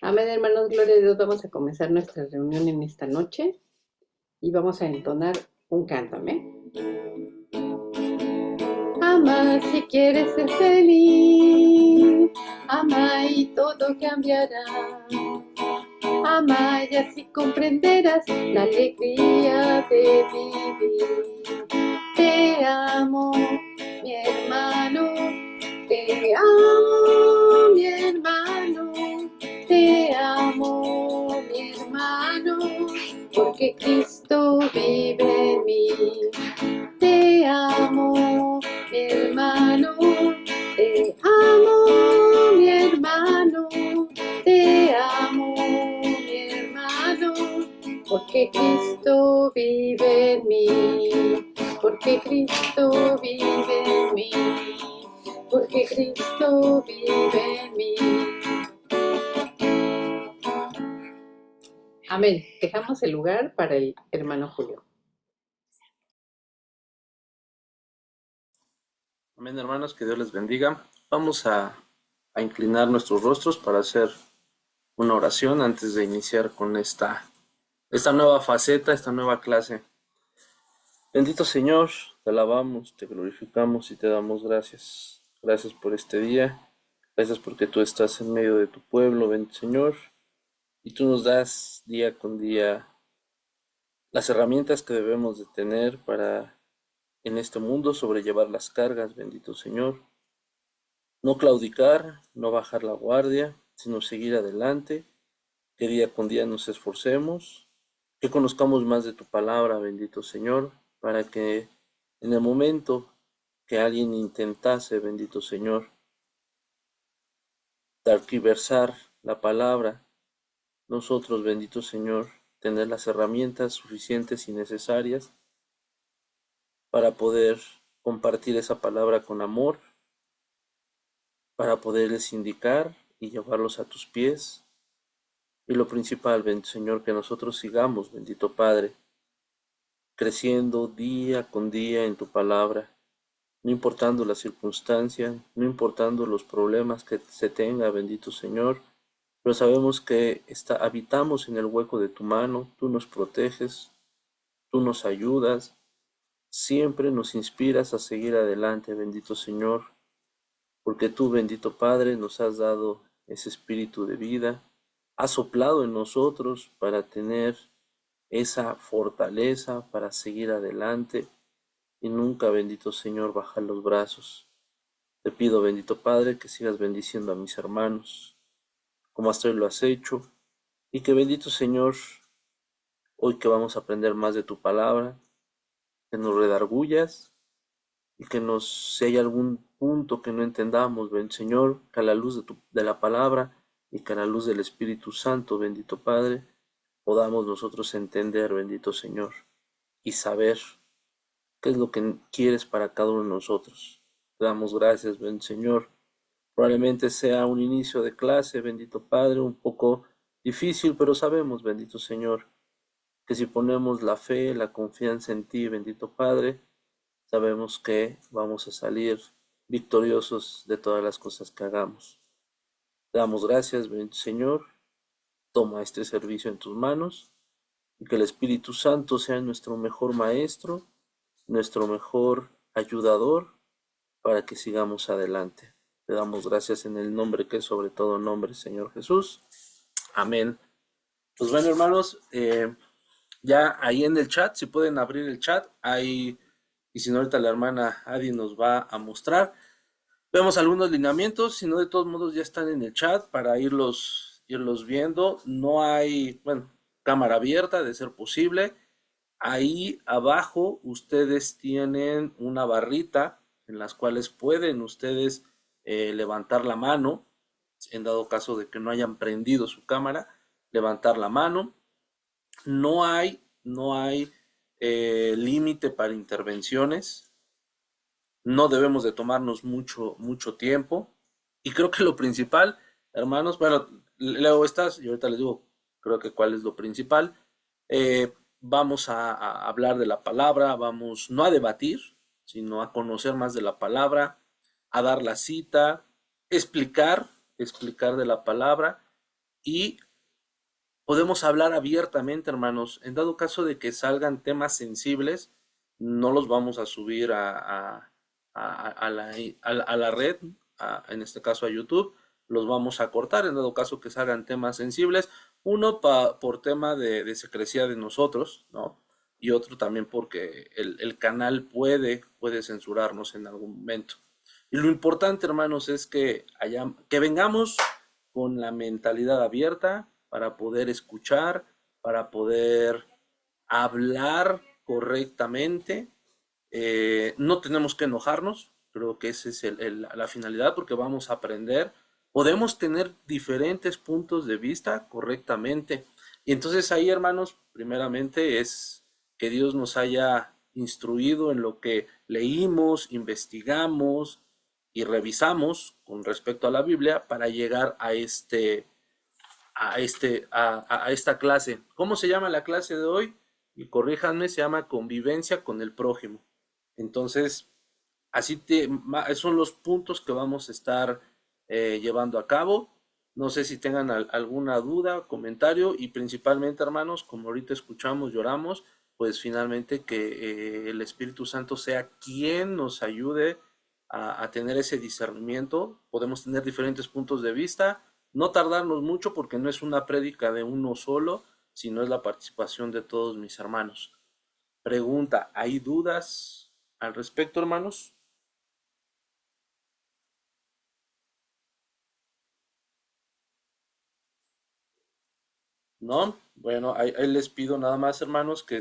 Amén, hermanos, gloria a Dios. Vamos a comenzar nuestra reunión en esta noche y vamos a entonar un canto, amén. Ama si quieres ser feliz, ama y todo cambiará. Ama y así comprenderás la alegría de vivir. Te amo, mi hermano, te amo, mi hermano, te amo, mi hermano, porque Cristo vive en mí. Te amo, mi hermano, te amo, mi hermano, te amo, mi hermano, porque Cristo vive en mí, porque Cristo vive en mí, porque Cristo vive en mí. Amén. Dejamos el lugar para el hermano Julio. Amén, hermanos, que Dios les bendiga. Vamos a inclinar nuestros rostros para hacer una oración antes de iniciar con esta nueva faceta, esta nueva clase. Bendito Señor, te alabamos, te glorificamos y te damos gracias. Gracias por este día, gracias porque tú estás en medio de tu pueblo, bendito Señor, y tú nos das día con día las herramientas que debemos de tener para en este mundo sobrellevar las cargas, bendito Señor. No claudicar, no bajar la guardia, sino seguir adelante, que día con día nos esforcemos, que conozcamos más de tu palabra, bendito Señor, para que en el momento que alguien intentase, bendito Señor, tergiversar la palabra, nosotros, bendito Señor, tener las herramientas suficientes y necesarias para poder compartir esa palabra con amor, para poderles indicar y llevarlos a tus pies. Y lo principal, bendito Señor, que nosotros sigamos, bendito Padre, creciendo día con día en tu palabra, no importando la circunstancia, no importando los problemas que se tenga, bendito Señor, pero sabemos que habitamos en el hueco de tu mano, tú nos proteges, tú nos ayudas, siempre nos inspiras a seguir adelante, bendito Señor, porque tú, bendito Padre, nos has dado ese espíritu de vida, has soplado en nosotros para tener esa fortaleza para seguir adelante y nunca, bendito Señor, bajar los brazos. Te pido, bendito Padre, que sigas bendiciendo a mis hermanos, como hasta hoy lo has hecho, y que, bendito Señor, hoy que vamos a aprender más de tu palabra, que nos redargullas y que si hay algún punto que no entendamos, bendito Señor, que a la luz de la palabra y que a la luz del Espíritu Santo, bendito Padre, podamos nosotros entender, bendito Señor, y saber qué es lo que quieres para cada uno de nosotros. Te damos gracias, bendito Señor. Probablemente sea un inicio de clase, bendito Padre, un poco difícil, pero sabemos, bendito Señor, que si ponemos la fe, la confianza en ti, bendito Padre, sabemos que vamos a salir victoriosos de todas las cosas que hagamos. Te damos gracias, bendito Señor. Toma este servicio en tus manos y que el Espíritu Santo sea nuestro mejor maestro, nuestro mejor ayudador para que sigamos adelante. Te damos gracias en el nombre que es sobre todo nombre, Señor Jesús. Amén. Pues bueno, hermanos, ya ahí en el chat, si pueden abrir el chat, ahí, y si no, ahorita la hermana Adi nos va a mostrar. Vemos algunos lineamientos, si no, de todos modos ya están en el chat para irlos viendo. No hay, bueno, cámara abierta de ser posible. Ahí abajo ustedes tienen una barrita en las cuales pueden ustedes levantar la mano, en dado caso de que no hayan prendido su cámara, levantar la mano. No hay límite para intervenciones. No debemos de tomarnos mucho tiempo. Y creo que lo principal, hermanos, bueno, leo estas y ahorita les digo, creo que cuál es lo principal. Vamos a hablar de la palabra, vamos no a debatir, sino a conocer más de la palabra, a dar la cita, explicar de la palabra y podemos hablar abiertamente, hermanos. En dado caso de que salgan temas sensibles, no los vamos a subir a la red, en este caso a YouTube, los vamos a cortar en dado caso que salgan temas sensibles. Uno por tema de secrecía de nosotros, ¿no? Y otro también porque el canal puede censurarnos en algún momento. Y lo importante, hermanos, es que vengamos con la mentalidad abierta para poder escuchar, para poder hablar correctamente. No tenemos que enojarnos, creo que esa es la finalidad, porque vamos a aprender. Podemos tener diferentes puntos de vista correctamente. Y entonces ahí, hermanos, primeramente es que Dios nos haya instruido en lo que leímos, investigamos y revisamos con respecto a la Biblia para llegar a esta clase. ¿Cómo se llama la clase de hoy? Y corríjanme, se llama convivencia con el prójimo. Entonces, son los puntos que vamos a estar llevando a cabo. No sé si tengan alguna duda, comentario y principalmente, hermanos, como ahorita escuchamos, lloramos, pues finalmente que el Espíritu Santo sea quien nos ayude a tener ese discernimiento. Podemos tener diferentes puntos de vista, no tardarnos mucho porque no es una prédica de uno solo, sino es la participación de todos mis hermanos. Pregunta, ¿hay dudas al respecto, hermanos? ¿No? Bueno, ahí les pido nada más, hermanos, que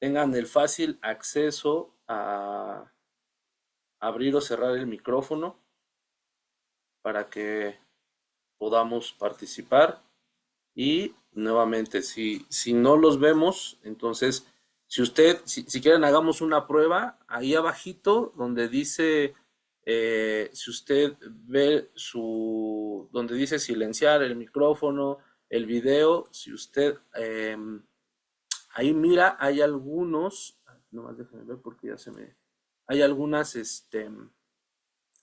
tengan el fácil acceso a abrir o cerrar el micrófono para que podamos participar. Y nuevamente, si no los vemos, entonces, si quieren, hagamos una prueba ahí abajito donde dice, si usted ve donde dice silenciar el micrófono, el video, si usted ahí mira, hay algunos, nomás déjenme ver porque hay algunas,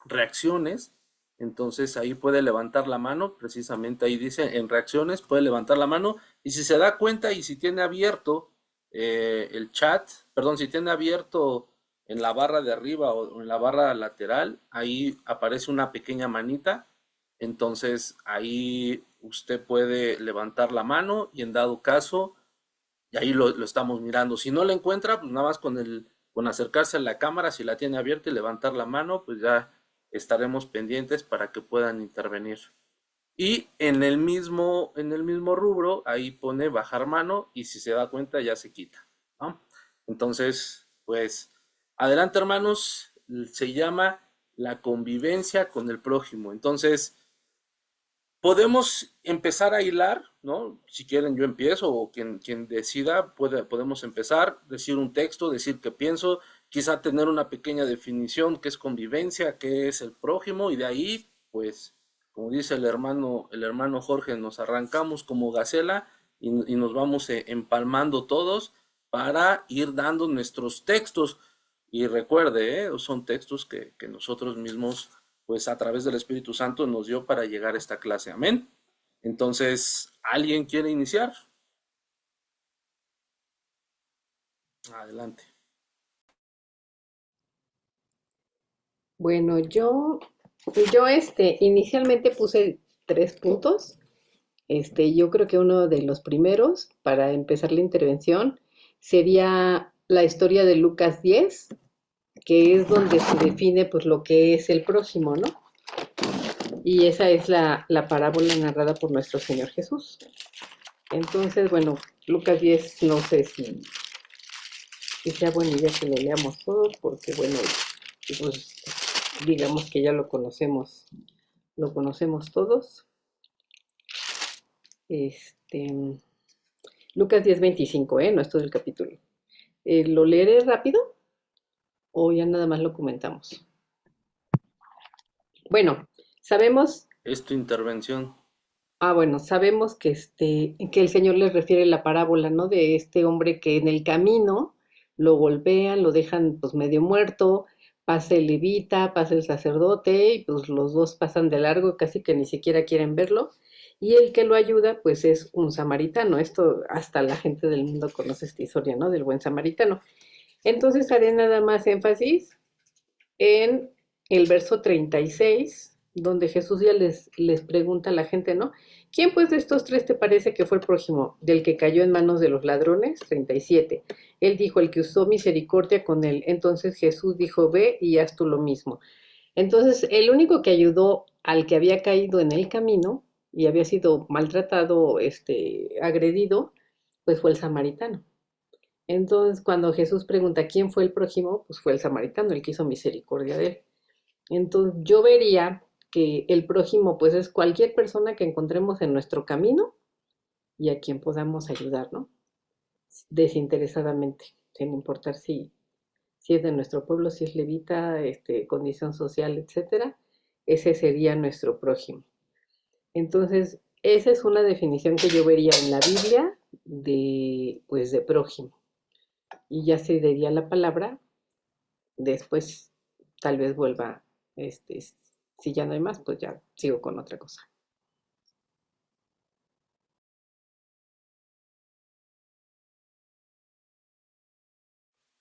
reacciones, entonces ahí puede levantar la mano, precisamente ahí dice en reacciones, puede levantar la mano y si se da cuenta y si tiene abierto el chat, perdón, si tiene abierto en la barra de arriba o en la barra lateral, ahí aparece una pequeña manita, entonces ahí usted puede levantar la mano y en dado caso, y ahí lo estamos mirando. Si no la encuentra, pues nada más con acercarse a la cámara, si la tiene abierta y levantar la mano, pues ya estaremos pendientes para que puedan intervenir. Y en el mismo rubro, ahí pone bajar mano y si se da cuenta ya se quita, ¿no? Entonces, pues, adelante, hermanos, se llama la convivencia con el prójimo. Entonces, podemos empezar a hilar, ¿no? Si quieren yo empiezo o quien decida, podemos empezar, decir un texto, decir qué pienso, quizá tener una pequeña definición, qué es convivencia, qué es el prójimo y de ahí, pues, como dice el hermano Jorge, nos arrancamos como gacela y nos vamos empalmando todos para ir dando nuestros textos. Y recuerde, son textos que nosotros mismos pues a través del Espíritu Santo nos dio para llegar a esta clase. Amén. Entonces, ¿alguien quiere iniciar? Adelante. Bueno, yo inicialmente puse 3 puntos. Yo creo que uno de los primeros para empezar la intervención sería la historia de Lucas 10, que es donde se define pues lo que es el prójimo, ¿no? Y esa es la parábola narrada por nuestro Señor Jesús. Entonces, bueno, Lucas 10, no sé si sea buena idea que lo leamos todos, porque bueno, pues digamos que ya lo conocemos todos. Lucas 10:25, no es todo el capítulo. ¿Lo leeré rápido o ya nada más lo comentamos? Bueno, sabemos, Es tu intervención. bueno, sabemos que el Señor les refiere la parábola, ¿no? De este hombre que en el camino lo golpean, lo dejan pues medio muerto, pasa el levita, pasa el sacerdote y pues los dos pasan de largo, casi que ni siquiera quieren verlo. y el que lo ayuda pues es un samaritano. Esto hasta la gente del mundo conoce esta historia, ¿no? Del buen samaritano. Entonces haré nada más énfasis en el verso 36, donde Jesús ya les pregunta a la gente, ¿no? ¿Quién pues de estos tres te parece que fue el prójimo del que cayó en manos de los ladrones? 37. Él dijo, el que usó misericordia con él. Entonces Jesús dijo, ve y haz tú lo mismo. Entonces, el único que ayudó al que había caído en el camino y había sido maltratado, agredido, pues fue el samaritano. Entonces, cuando Jesús pregunta quién fue el prójimo, pues fue el samaritano, el que hizo misericordia de él. Entonces, yo vería que el prójimo, pues es cualquier persona que encontremos en nuestro camino y a quien podamos ayudar, ¿no? Desinteresadamente, sin importar si es de nuestro pueblo, si es levita, condición social, etcétera, ese sería nuestro prójimo. Entonces, esa es una definición que yo vería en la Biblia pues, de prójimo. Y ya se diría la palabra, después tal vez vuelva, si ya no hay más, pues ya sigo con otra cosa.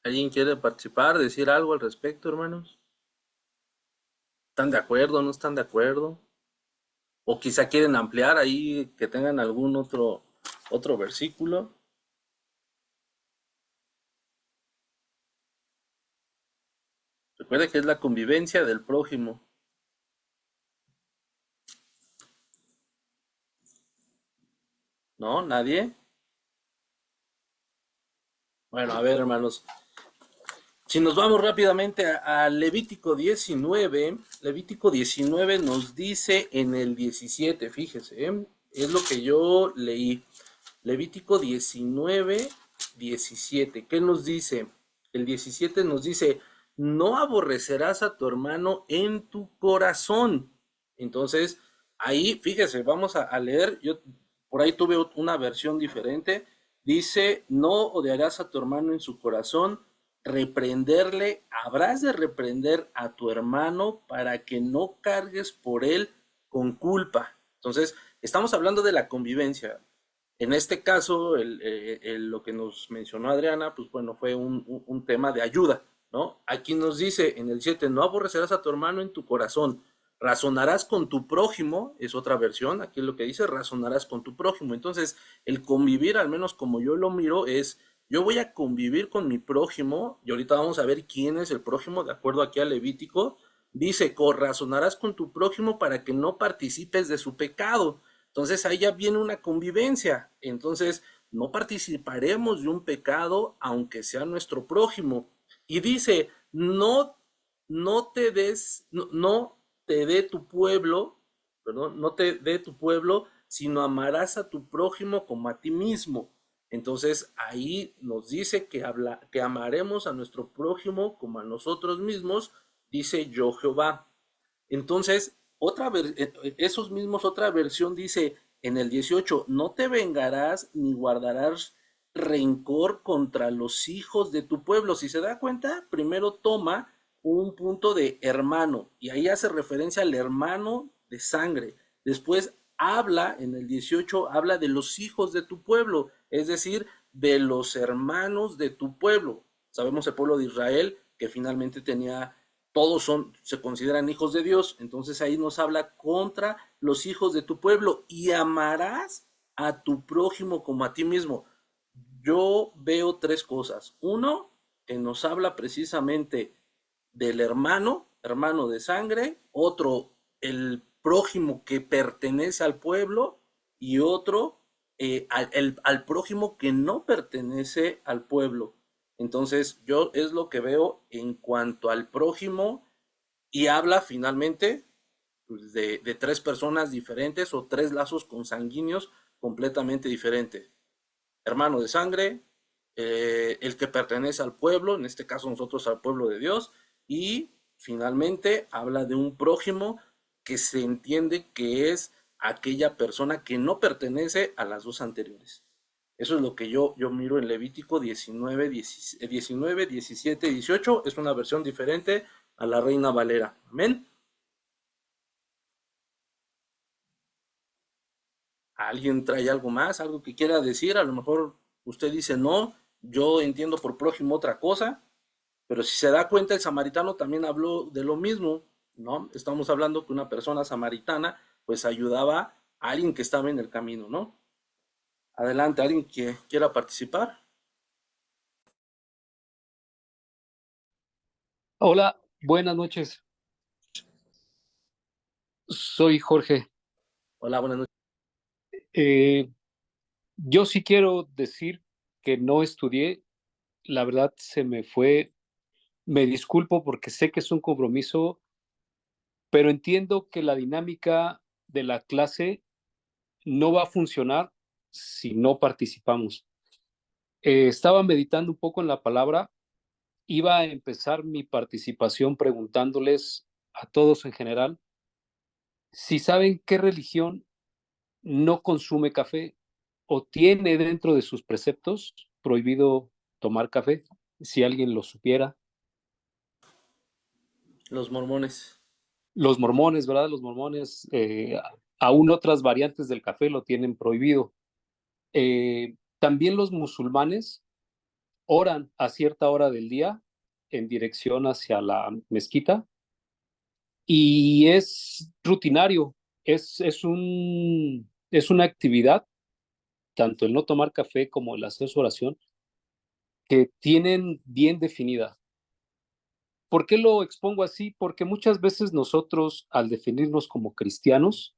¿Alguien quiere participar, decir algo al respecto, hermanos? ¿Están de acuerdo, no están de acuerdo? O quizá quieren ampliar ahí, que tengan algún otro versículo. Recuerde que es la convivencia del prójimo. ¿No? ¿Nadie? Bueno, a ver, hermanos. Si nos vamos rápidamente a Levítico 19, Levítico 19 nos dice en el 17, fíjese, es lo que yo leí. Levítico 19, 17, ¿qué nos dice? El 17 nos dice, no aborrecerás a tu hermano en tu corazón. Entonces, ahí, fíjese, vamos a leer, yo por ahí tuve una versión diferente, dice, no odiarás a tu hermano en su corazón, reprenderle, habrás de reprender a tu hermano para que no cargues por él con culpa. Entonces, estamos hablando de la convivencia. En este caso, lo que nos mencionó Adriana, pues bueno, fue un tema de ayuda, ¿no? Aquí nos dice en el 7, no aborrecerás a tu hermano en tu corazón, razonarás con tu prójimo, es otra versión, aquí lo que dice, razonarás con tu prójimo. Entonces, el convivir, al menos como yo lo miro, es, yo voy a convivir con mi prójimo, y ahorita vamos a ver quién es el prójimo, de acuerdo aquí a Levítico, dice, razonarás con tu prójimo para que no participes de su pecado. Entonces ahí ya viene una convivencia. Entonces no participaremos de un pecado aunque sea nuestro prójimo. Y dice, no te des, no te dé tu pueblo, perdón, no te dé tu pueblo, sino amarás a tu prójimo como a ti mismo. Entonces ahí nos dice que amaremos a nuestro prójimo como a nosotros mismos, dice yo Jehová. Entonces, esos mismos, otra versión dice en el 18, no te vengarás ni guardarás rencor contra los hijos de tu pueblo. Si se da cuenta, primero toma un punto de hermano y ahí hace referencia al hermano de sangre. Después habla, en el 18, habla de los hijos de tu pueblo, es decir, de los hermanos de tu pueblo. Sabemos el pueblo de Israel que finalmente tenía todos se consideran hijos de Dios, entonces ahí nos habla contra los hijos de tu pueblo y amarás a tu prójimo como a ti mismo. Yo veo tres cosas. Uno, que nos habla precisamente del hermano de sangre, otro, el prójimo que pertenece al pueblo y otro, al prójimo que no pertenece al pueblo. Entonces, yo es lo que veo en cuanto al prójimo y habla finalmente pues, de tres personas diferentes o tres lazos consanguíneos completamente diferentes. Hermano de sangre, el que pertenece al pueblo, en este caso nosotros al pueblo de Dios, y finalmente habla de un prójimo que se entiende que es aquella persona que no pertenece a las dos anteriores. Eso es lo que yo miro en Levítico 19, 17, 18. Es una versión diferente a la Reina Valera. Amén. ¿Alguien trae algo más, algo que quiera decir? A lo mejor usted dice, no, yo entiendo por prójimo otra cosa, pero si se da cuenta, el samaritano también habló de lo mismo, ¿no? Estamos hablando que una persona samaritana pues ayudaba a alguien que estaba en el camino, ¿no? Adelante, alguien que quiera participar. Hola, buenas noches. Soy Jorge. Hola, buenas noches. Eh, yo sí quiero decir que no estudié. La verdad se me fue. Me disculpo porque sé que es un compromiso, pero entiendo que la dinámica de la clase no va a funcionar si no participamos. Estaba meditando un poco en la palabra. Iba a empezar mi participación preguntándoles a todos en general si saben qué religión no consume café o tiene dentro de sus preceptos prohibido tomar café, si alguien lo supiera. Los mormones. Los mormones, ¿verdad? Los mormones, aún otras variantes del café lo tienen prohibido. También los musulmanes oran a cierta hora del día en dirección hacia la mezquita y es rutinario, es una actividad, tanto el no tomar café como el hacer su oración, que tienen bien definida. ¿Por qué lo expongo así? Porque muchas veces nosotros, al definirnos como cristianos,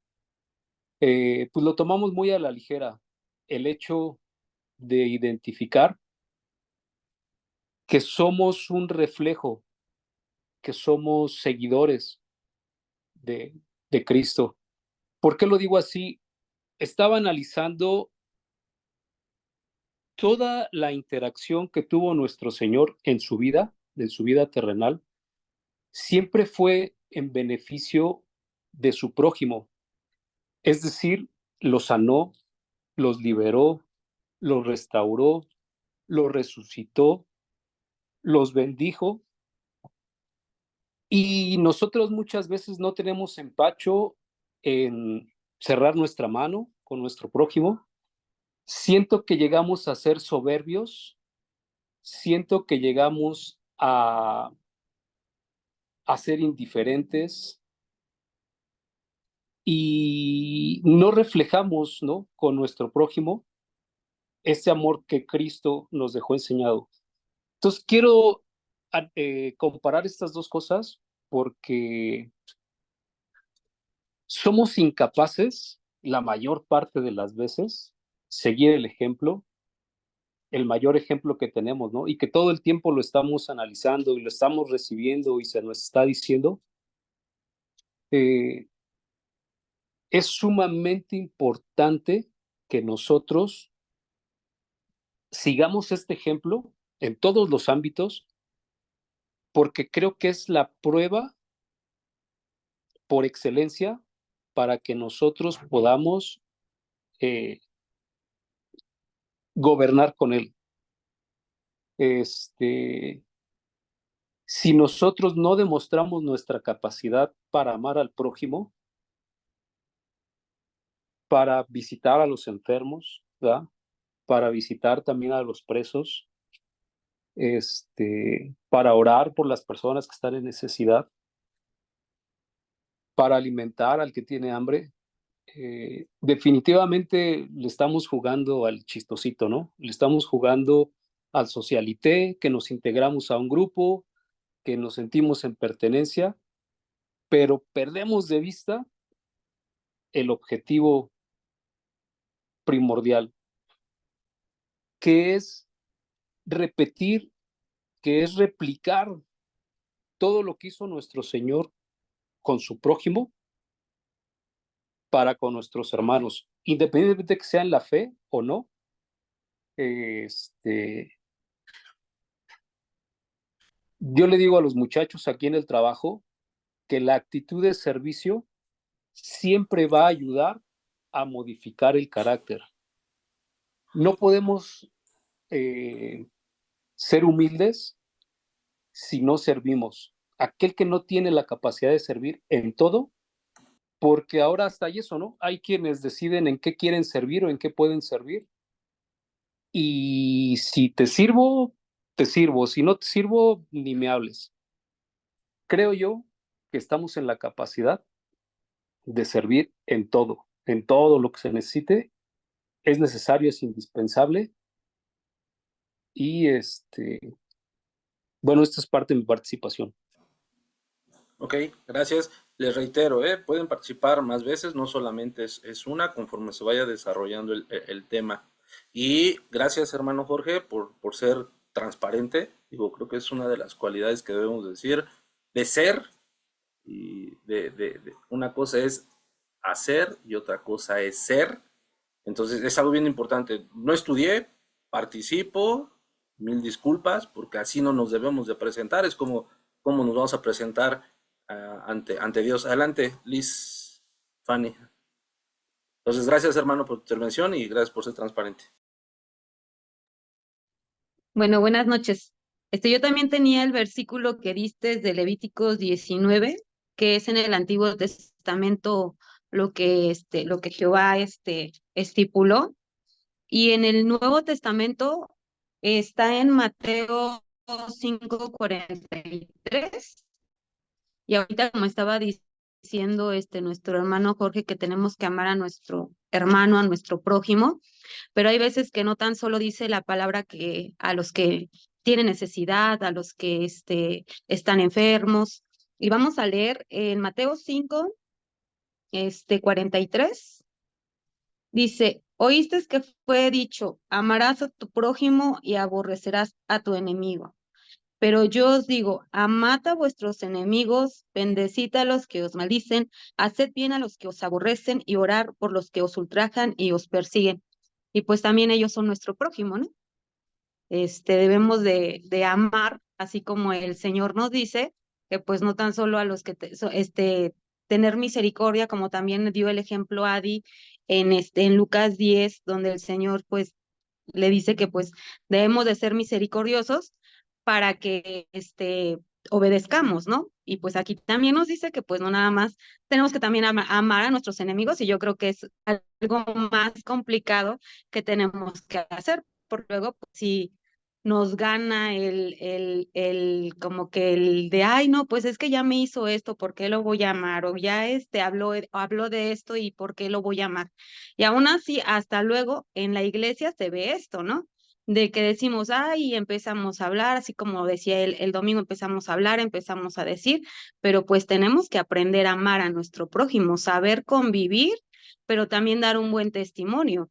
pues lo tomamos muy a la ligera. El hecho de identificar que somos un reflejo, que somos seguidores de, de Cristo. ¿Por qué lo digo así? Estaba analizando toda la interacción que tuvo nuestro Señor en su vida terrenal, siempre fue en beneficio de su prójimo. Es decir, los sanó, los liberó, los restauró, los resucitó, los bendijo. Y nosotros muchas veces no tenemos empacho en cerrar nuestra mano con nuestro prójimo. Siento que llegamos a ser soberbios, siento que llegamos a ser indiferentes y no reflejamos, ¿no?, con nuestro prójimo ese amor que Cristo nos dejó enseñado. Entonces, quiero comparar estas dos cosas porque somos incapaces, la mayor parte de las veces, seguir el ejemplo, el mayor ejemplo que tenemos, ¿no? Y que todo el tiempo lo estamos analizando y lo estamos recibiendo y se nos está diciendo. Eh, es sumamente importante que nosotros sigamos este ejemplo en todos los ámbitos, porque creo que es la prueba por excelencia para que nosotros podamos eh, gobernar con él. Si nosotros no demostramos nuestra capacidad para amar al prójimo, para visitar a los enfermos, ¿verdad?, para visitar también a los presos, para orar por las personas que están en necesidad, para alimentar al que tiene hambre, definitivamente le estamos jugando al chistosito, ¿no? Le estamos jugando al socialité, que nos integramos a un grupo, que nos sentimos en pertenencia, pero perdemos de vista el objetivo primordial, que es repetir, que es replicar todo lo que hizo nuestro Señor con su prójimo para con nuestros hermanos, independientemente de que sea en la fe o no. Yo le digo a los muchachos aquí en el trabajo que la actitud de servicio siempre va a ayudar a modificar el carácter. No podemos ser humildes si no servimos. Aquel que no tiene la capacidad de servir en todo, porque ahora hasta hay eso, ¿no? Hay quienes deciden en qué quieren servir o en qué pueden servir. Y si te sirvo, te sirvo. Si no te sirvo, ni me hables. Creo yo que estamos en la capacidad de servir en todo lo que se necesite. Es necesario, es indispensable. Y bueno, esta es parte de mi participación. Ok, gracias. Les reitero, pueden participar más veces, no solamente es una, conforme se vaya desarrollando el tema. Y gracias, hermano Jorge, por ser transparente. Digo, creo que es una de las cualidades que debemos decir, de ser, y una cosa es hacer y otra cosa es ser. Entonces es algo bien importante. No estudié, participo, mil disculpas, porque así no nos debemos de presentar. Es como nos vamos a presentar ante Dios. Adelante, Liz, Fanny. Entonces, gracias, hermano, por tu intervención y gracias por ser transparente. Bueno, buenas noches. Yo también tenía el versículo que diste de Levíticos 19, que es en el Antiguo Testamento lo que Jehová estipuló. Y en el Nuevo Testamento está en Mateo 5:43. Y ahorita, como estaba diciendo nuestro hermano Jorge, que tenemos que amar a nuestro hermano, a nuestro prójimo, pero hay veces que no tan solo dice la palabra que a los que tienen necesidad, a los que están enfermos. Y vamos a leer en Mateo 5, 43. Dice, oíste que fue dicho, amarás a tu prójimo y aborrecerás a tu enemigo. Pero yo os digo, amad a vuestros enemigos, bendecid a los que os maldicen, haced bien a los que os aborrecen y orar por los que os ultrajan y os persiguen. Y pues también ellos son nuestro prójimo, ¿no? Debemos de amar, así como el Señor nos dice, que pues no tan solo a los que tener misericordia, como también dio el ejemplo Adi en Lucas 10, donde el Señor pues le dice que pues debemos de ser misericordiosos para que obedezcamos, ¿no? Y pues aquí también nos dice que pues no nada más tenemos que también amar a nuestros enemigos, y yo creo que es algo más complicado que tenemos que hacer, porque luego pues, si nos gana como que el de, ay, no, pues es que ya me hizo esto, ¿por qué lo voy a amar? O ya habló de esto y ¿por qué lo voy a amar? Y aún así, hasta luego en la iglesia se ve esto, ¿no? De que decimos, ay, y empezamos a hablar, así como decía el domingo, empezamos a hablar, empezamos a decir, pero pues tenemos que aprender a amar a nuestro prójimo, saber convivir, pero también dar un buen testimonio.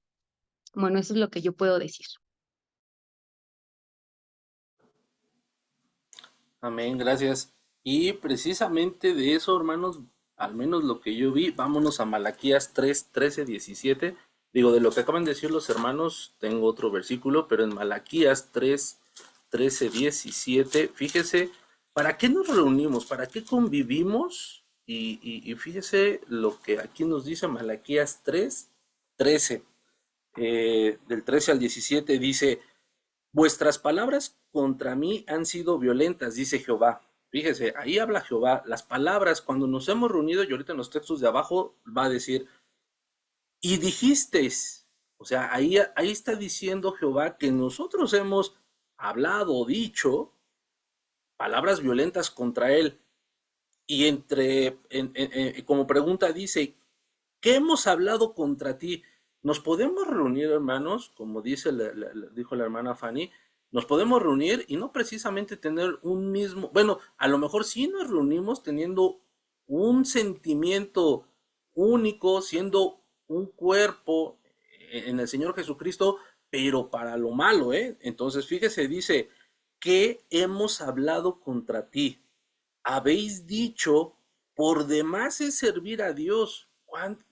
Bueno, eso es lo que yo puedo decir. Amén, gracias. Y precisamente de eso, hermanos, al menos lo que yo vi, vámonos a Malaquías 3, 13, 17. Digo, de lo que acaban de decir los hermanos, tengo otro versículo, pero en Malaquías 3, 13, 17, fíjese, ¿para qué nos reunimos? ¿Para qué convivimos? Y fíjese lo que aquí nos dice Malaquías 3, 13. Del 13 al 17 dice, vuestras palabras contra mí han sido violentas, dice Jehová. Fíjese, ahí habla Jehová. Las palabras, cuando nos hemos reunido, y ahorita en los textos de abajo va a decir, y dijisteis, o sea, ahí está diciendo Jehová que nosotros hemos hablado o dicho palabras violentas contra él. Y como pregunta dice, ¿qué hemos hablado contra ti? ¿Nos podemos reunir, hermanos? Como dijo la hermana Fanny, nos podemos reunir y no precisamente tener un mismo, bueno, a lo mejor sí nos reunimos teniendo un sentimiento único, siendo un cuerpo en el Señor Jesucristo, pero para lo malo, ¿eh? Entonces, fíjese, dice, ¿qué hemos hablado contra ti? Habéis dicho, por demás es servir a Dios.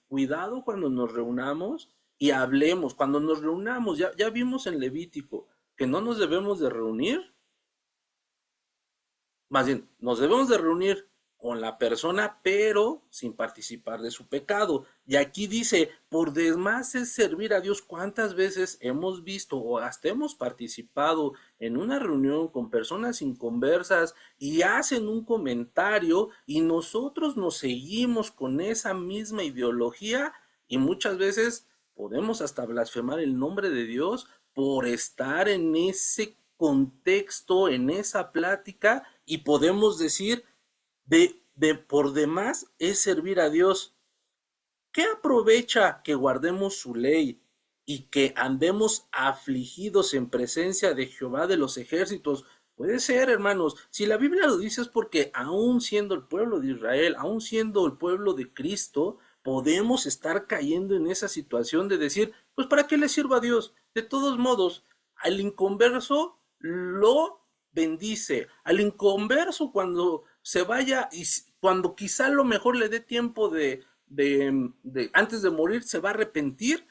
Cuidado cuando nos reunamos y hablemos. Cuando nos reunamos, ya vimos en Levítico que no nos debemos de reunir. Más bien, nos debemos de reunir con la persona, pero sin participar de su pecado. Y aquí dice, por demás es servir a Dios. ¿Cuántas veces hemos visto o hasta hemos participado en una reunión con personas inconversas y hacen un comentario y nosotros nos seguimos con esa misma ideología y muchas veces podemos hasta blasfemar el nombre de Dios por estar en ese contexto, en esa plática, y podemos decir, de por demás es servir a Dios. ¿Qué aprovecha que guardemos su ley y que andemos afligidos en presencia de Jehová de los ejércitos? Puede ser, hermanos, si la Biblia lo dice es porque aún siendo el pueblo de Israel, aún siendo el pueblo de Cristo, podemos estar cayendo en esa situación de decir, pues ¿para qué le sirvo a Dios? De todos modos, al inconverso lo bendice. Al inconverso cuando se vaya y cuando quizá lo mejor le dé tiempo antes de morir, se va a arrepentir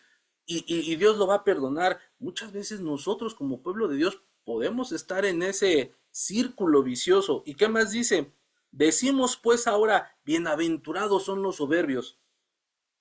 y Dios lo va a perdonar. Muchas veces nosotros como pueblo de Dios podemos estar en ese círculo vicioso. ¿Y qué más dice? Decimos pues ahora, bienaventurados son los soberbios.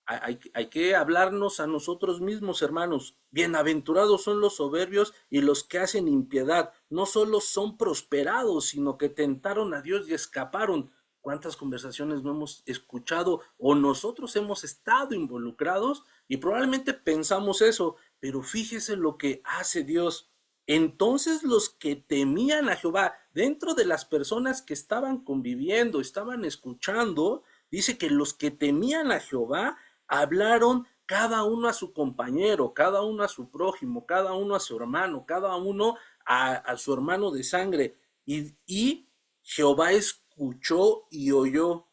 Hay que hablarnos a nosotros mismos, hermanos. Bienaventurados son los soberbios y los que hacen impiedad. No solo son prosperados, sino que tentaron a Dios y escaparon. ¿Cuántas conversaciones no hemos escuchado o nosotros hemos estado involucrados y probablemente pensamos eso? Pero fíjese lo que hace Dios. Entonces los que temían a Jehová, dentro de las personas que estaban conviviendo, estaban escuchando, dice que los que temían a Jehová hablaron cada uno a su compañero, cada uno a su prójimo, cada uno a su hermano, cada uno a su hermano de sangre. Y Jehová escuchó y oyó,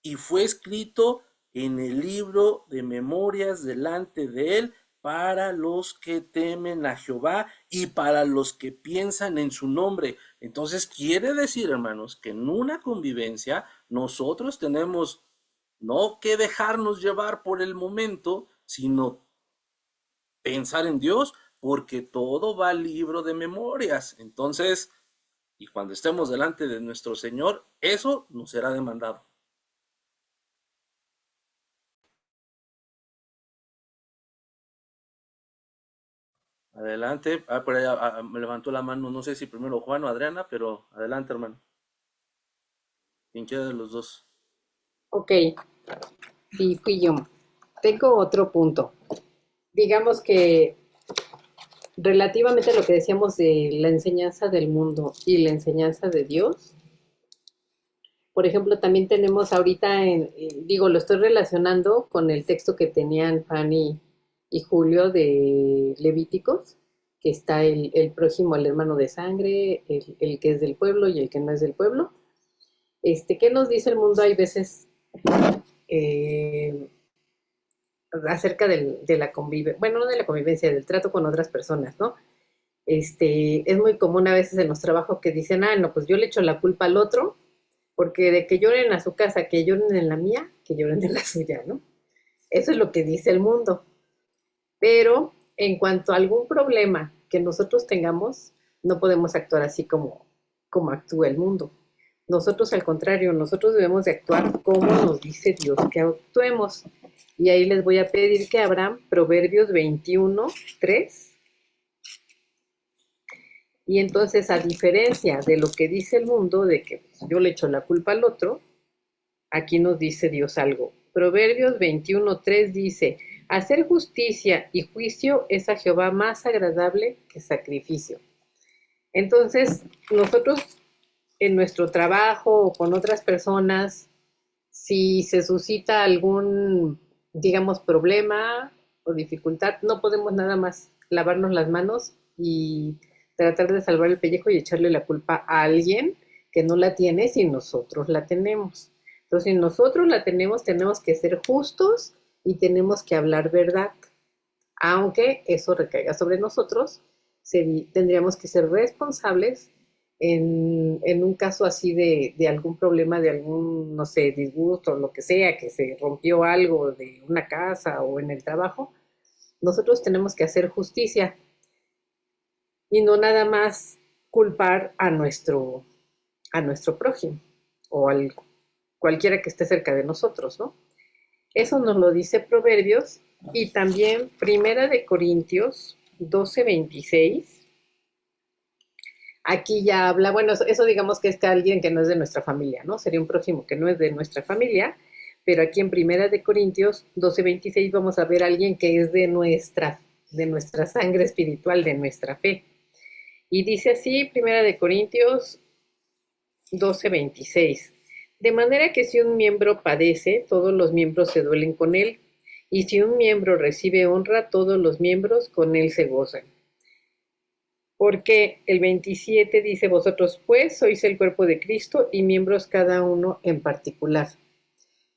y fue escrito en el libro de memorias delante de él para los que temen a Jehová y para los que piensan en su nombre. Entonces quiere decir, hermanos, que en una convivencia nosotros tenemos no que dejarnos llevar por el momento, sino pensar en Dios, porque todo va al libro de memorias. Entonces, y cuando estemos delante de nuestro Señor, eso nos será demandado. Adelante. Por allá me levantó la mano, no sé si primero Juan o Adriana, pero adelante, hermano. Quien quiera de los dos. Ok, sí, fui yo. Tengo otro punto. Digamos que relativamente a lo que decíamos de la enseñanza del mundo y la enseñanza de Dios, por ejemplo, también tenemos ahorita, digo, lo estoy relacionando con el texto que tenían Fanny y Julio de Levíticos, que está el prójimo, el hermano de sangre, el que es del pueblo y el que no es del pueblo. ¿Qué nos dice el mundo? Hay veces eh, acerca de la convivencia, bueno, no de la convivencia, del trato con otras personas, ¿no? Es muy común a veces en los trabajos que dicen, no, pues yo le echo la culpa al otro, porque de que lloren a su casa, que lloren en la mía, que lloren en la suya, ¿no? Eso es lo que dice el mundo. Pero en cuanto a algún problema que nosotros tengamos, no podemos actuar así como actúa el mundo. Nosotros, al contrario, nosotros debemos de actuar como nos dice Dios que actuemos. Y ahí les voy a pedir que abran Proverbios 21:3. Y entonces, a diferencia de lo que dice el mundo, de que yo le echo la culpa al otro, aquí nos dice Dios algo. Proverbios 21:3 dice, hacer justicia y juicio es a Jehová más agradable que sacrificio. Entonces, nosotros en nuestro trabajo o con otras personas, si se suscita algún, digamos, problema o dificultad, no podemos nada más lavarnos las manos y tratar de salvar el pellejo y echarle la culpa a alguien que no la tiene si nosotros la tenemos. Entonces, si nosotros la tenemos, tenemos que ser justos y tenemos que hablar verdad. Aunque eso recaiga sobre nosotros, tendríamos que ser responsables en un caso así de algún problema, de algún, no sé, disgusto, lo que sea, que se rompió algo de una casa o en el trabajo, nosotros tenemos que hacer justicia y no nada más culpar a nuestro prójimo o al cualquiera que esté cerca de nosotros, ¿no? Eso nos lo dice Proverbios y también Primera de Corintios 12:26. Aquí ya habla, bueno, eso digamos que es alguien que no es de nuestra familia, ¿no? Sería un prójimo que no es de nuestra familia, pero aquí en Primera de Corintios 12:26 vamos a ver a alguien que es de nuestra sangre espiritual, de nuestra fe. Y dice así, Primera de Corintios 12:26. De manera que si un miembro padece, todos los miembros se duelen con él, y si un miembro recibe honra, todos los miembros con él se gozan. Porque el 27 dice, vosotros pues sois el cuerpo de Cristo y miembros cada uno en particular.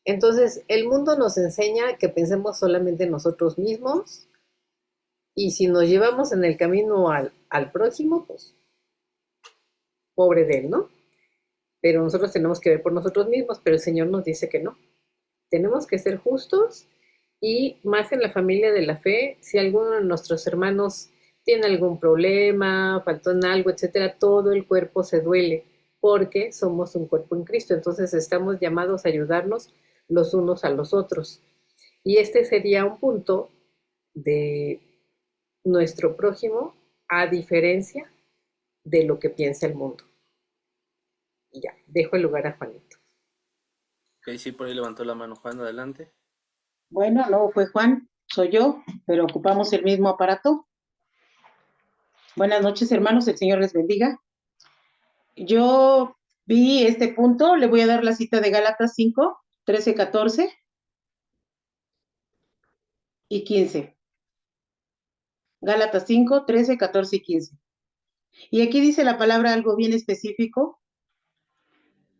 Entonces, el mundo nos enseña que pensemos solamente en nosotros mismos y si nos llevamos en el camino al prójimo, pues pobre de él, ¿no? Pero nosotros tenemos que ver por nosotros mismos, pero el Señor nos dice que no. Tenemos que ser justos y más en la familia de la fe, si alguno de nuestros hermanos tiene algún problema, faltó en algo, etcétera, todo el cuerpo se duele porque somos un cuerpo en Cristo. Entonces estamos llamados a ayudarnos los unos a los otros. Y este sería un punto de nuestro prójimo a diferencia de lo que piensa el mundo. Y ya, dejo el lugar a Juanito. Ok, sí, por ahí levantó la mano Juan, adelante. Bueno, no fue Juan, soy yo, pero ocupamos el mismo aparato. Buenas noches, hermanos, el Señor les bendiga. Yo vi este punto, le voy a dar la cita de Gálatas 5, 13, 14 y 15. Gálatas 5, 13, 14 y 15. Y aquí dice la palabra algo bien específico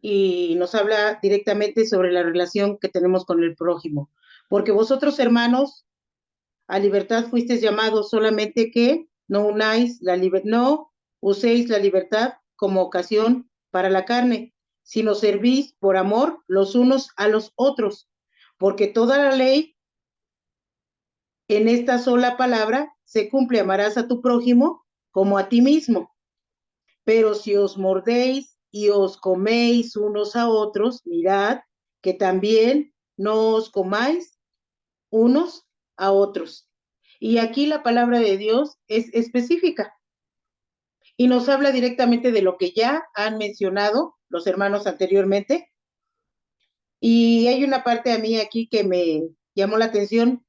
y nos habla directamente sobre la relación que tenemos con el prójimo. Porque vosotros, hermanos, a libertad fuisteis llamados, solamente que no no uséis la libertad como ocasión para la carne, sino servís por amor los unos a los otros, porque toda la ley en esta sola palabra se cumple: amarás a tu prójimo como a ti mismo. Pero si os mordéis y os coméis unos a otros, mirad que también no os comáis unos a otros. Y aquí la palabra de Dios es específica y nos habla directamente de lo que ya han mencionado los hermanos anteriormente. Y hay una parte a mí aquí que me llamó la atención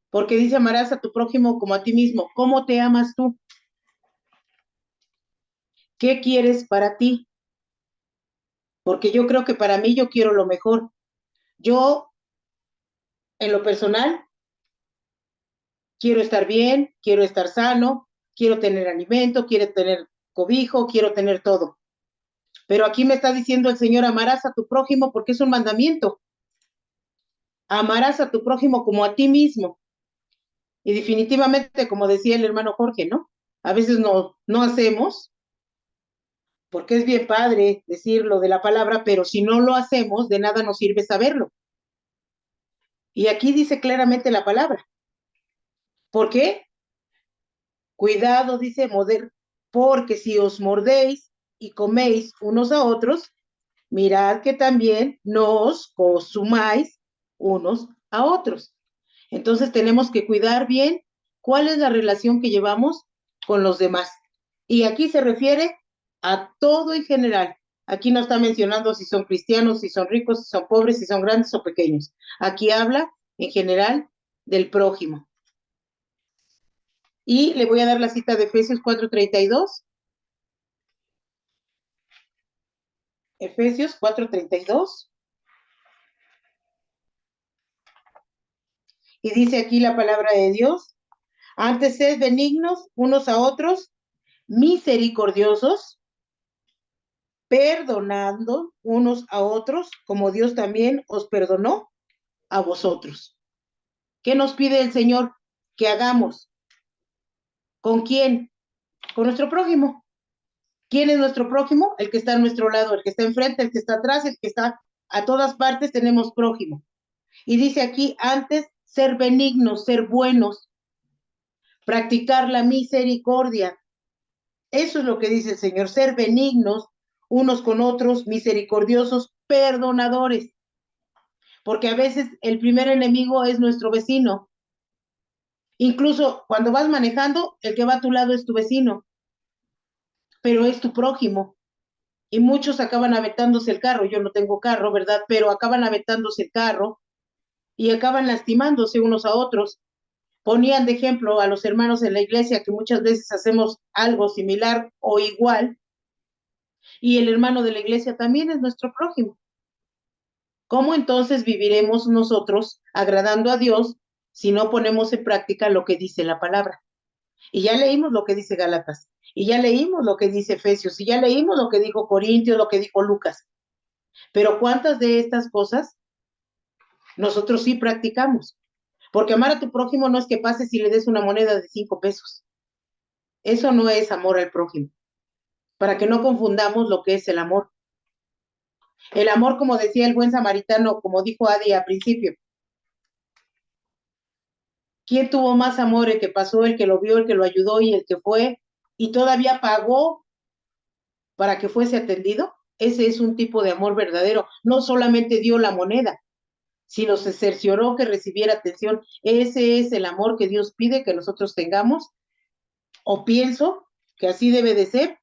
porque dice: amarás a tu prójimo como a ti mismo. ¿Cómo te amas tú? ¿Qué quieres para ti? Porque yo creo que para mí yo quiero lo mejor. Yo, en lo personal, quiero estar bien, quiero estar sano, quiero tener alimento, quiero tener cobijo, quiero tener todo. Pero aquí me está diciendo el Señor: amarás a tu prójimo, porque es un mandamiento. Amarás a tu prójimo como a ti mismo. Y definitivamente, como decía el hermano Jorge, ¿no? A veces no hacemos, porque es bien padre decirlo de la palabra, pero si no lo hacemos, de nada nos sirve saberlo. Y aquí dice claramente la palabra. ¿Por qué? Cuidado, dice, porque si os mordéis y coméis unos a otros, mirad que también no os consumáis unos a otros. Entonces tenemos que cuidar bien cuál es la relación que llevamos con los demás. Y aquí se refiere a todo en general. Aquí no está mencionando si son cristianos, si son ricos, si son pobres, si son grandes o pequeños. Aquí habla en general del prójimo. Y le voy a dar la cita de Efesios 4:32. Efesios 4:32. Y dice aquí la palabra de Dios: antes sed benignos unos a otros, misericordiosos, perdonando unos a otros, como Dios también os perdonó a vosotros. ¿Qué nos pide el Señor que hagamos? ¿Con quién? Con nuestro prójimo. ¿Quién es nuestro prójimo? El que está a nuestro lado, el que está enfrente, el que está atrás, el que está a todas partes. Tenemos prójimo. Y dice aquí: antes ser benignos, ser buenos, practicar la misericordia. Eso es lo que dice el Señor: ser benignos unos con otros, misericordiosos, perdonadores, porque a veces el primer enemigo es nuestro vecino. Incluso cuando vas manejando, el que va a tu lado es tu vecino, pero es tu prójimo. Y muchos acaban aventándose el carro. Yo no tengo carro, ¿verdad? Pero acaban aventándose el carro y acaban lastimándose unos a otros. Ponían de ejemplo a los hermanos en la iglesia que muchas veces hacemos algo similar o igual, y el hermano de la iglesia también es nuestro prójimo. ¿Cómo entonces viviremos nosotros agradando a Dios si no ponemos en práctica lo que dice la palabra? Y ya leímos lo que dice Gálatas, y ya leímos lo que dice Efesios, y ya leímos lo que dijo Corintios, lo que dijo Lucas. Pero ¿cuántas de estas cosas nosotros sí practicamos? Porque amar a tu prójimo no es que pases y le des una moneda de 5 pesos. Eso no es amor al prójimo. Para que no confundamos lo que es el amor. El amor, como decía el buen samaritano, como dijo Adi al principio, ¿quién tuvo más amor? El que pasó, el que lo vio, el que lo ayudó y el que fue y todavía pagó para que fuese atendido. Ese es un tipo de amor verdadero. No solamente dio la moneda, sino se cercioró que recibiera atención. Ese es el amor que Dios pide que nosotros tengamos, o pienso que así debe de ser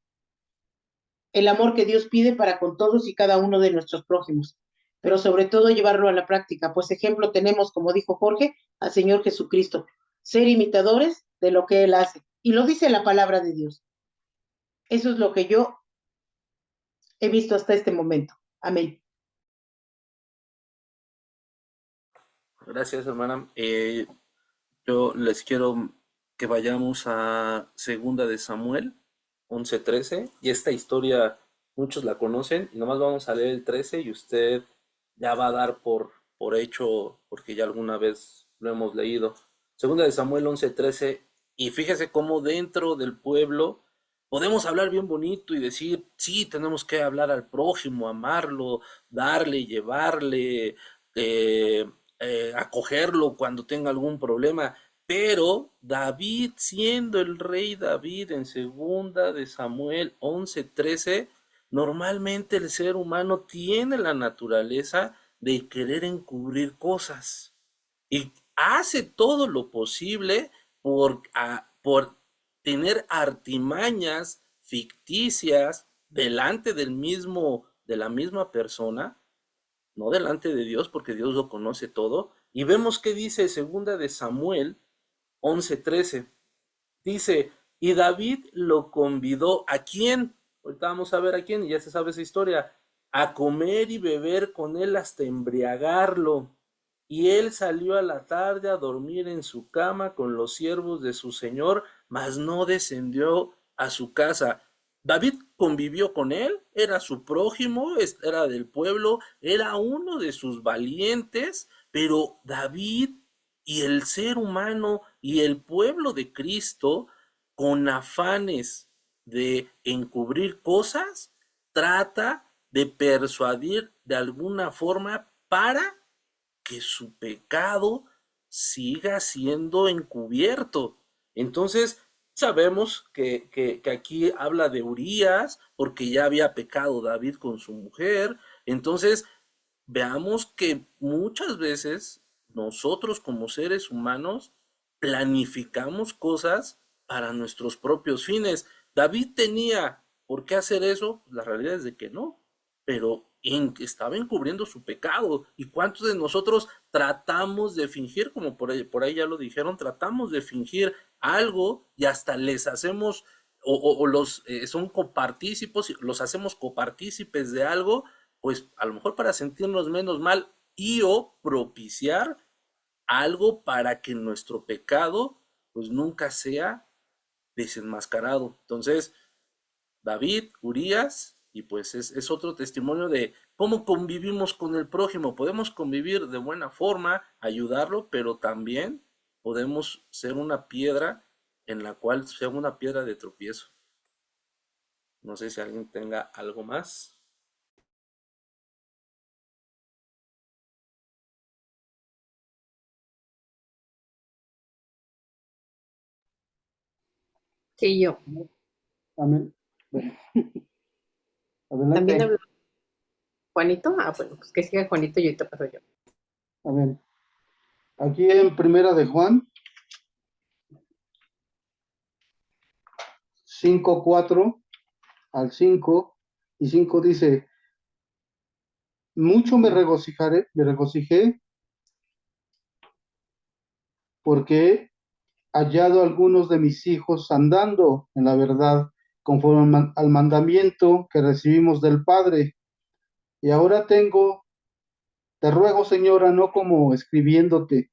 el amor que Dios pide para con todos y cada uno de nuestros prójimos, pero sobre todo llevarlo a la práctica. Pues ejemplo tenemos, como dijo Jorge, al Señor Jesucristo, ser imitadores de lo que Él hace. Y lo dice la palabra de Dios. Eso es lo que yo he visto hasta este momento. Amén. Gracias, hermana. Yo les quiero que vayamos a Segunda de Samuel 11:13, y esta historia muchos la conocen, y nomás vamos a leer el 13 y usted ya va a dar por hecho, porque ya alguna vez lo hemos leído. Segunda de Samuel 11:13, y fíjese cómo dentro del pueblo podemos hablar bien bonito y decir, sí, tenemos que hablar al prójimo, amarlo, darle, llevarle, eh, acogerlo cuando tenga algún problema. Pero David, siendo el rey David en segunda de Samuel 11:13, normalmente el ser humano tiene la naturaleza de querer encubrir cosas y hace todo lo posible por tener artimañas ficticias delante de la misma persona, no delante de Dios, porque Dios lo conoce todo. Y vemos que dice segunda de Samuel 11:13. Dice, y David lo convidó, ¿a quién? Ahorita vamos a ver a quién, y ya se sabe esa historia, a comer y beber con él hasta embriagarlo. Y él salió a la tarde a dormir en su cama con los siervos de su señor, mas no descendió a su casa. David convivió con él, era su prójimo, era del pueblo, era uno de sus valientes, pero David y el ser humano y el pueblo de Cristo, con afanes de encubrir cosas, trata de persuadir de alguna forma para que su pecado siga siendo encubierto. Entonces, sabemos que aquí habla de Urías, porque ya había pecado David con su mujer. Entonces, veamos que muchas veces nosotros como seres humanos planificamos cosas para nuestros propios fines. David tenía por qué hacer eso, la realidad es de que no, pero estaba encubriendo su pecado. ¿Y cuántos de nosotros tratamos de fingir, como por ahí ya lo dijeron, tratamos de fingir algo y hasta les hacemos, o los son copartícipes, los hacemos copartícipes de algo, pues a lo mejor para sentirnos menos mal y o propiciar algo para que nuestro pecado pues nunca sea desenmascarado. Entonces, David, Urías, y pues es otro testimonio de cómo convivimos con el prójimo. Podemos convivir de buena forma, ayudarlo, pero también podemos ser una piedra en la cual sea una piedra de tropiezo. No sé si alguien tenga algo más. Sí, yo. Amén. Bueno, También Adelante. habló Juanito. Ah, bueno, pues que siga Juanito y ahorita paso yo. A ver, aquí en Primera de Juan 5:4 al 5 y 5 dice, mucho me regocijé porque he hallado a algunos de mis hijos andando en la verdad, conforme al mandamiento que recibimos del Padre. Y ahora te ruego, Señora, no como escribiéndote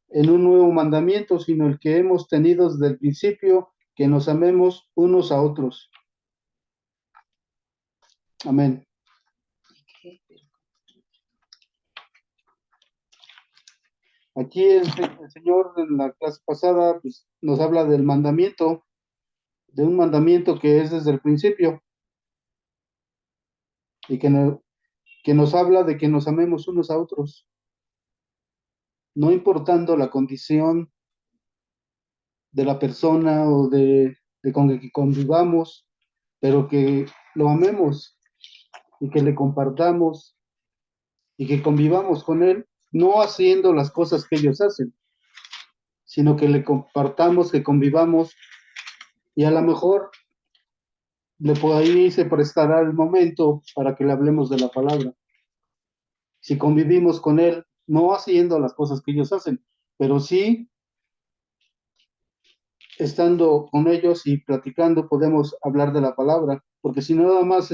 en un nuevo mandamiento, sino el que hemos tenido desde el principio, que nos amemos unos a otros. Amén. Aquí el Señor en la clase pasada pues, nos habla del mandamiento, de un mandamiento que es desde el principio y que nos habla de que nos amemos unos a otros, no importando la condición de la persona o de con el que convivamos, pero que lo amemos y que le compartamos y que convivamos con él, no haciendo las cosas que ellos hacen, sino que le compartamos, que convivamos y a lo mejor por ahí se prestará el momento para que le hablemos de la palabra. Si convivimos con él, no haciendo las cosas que ellos hacen, pero sí estando con ellos y platicando podemos hablar de la palabra, porque si no nada más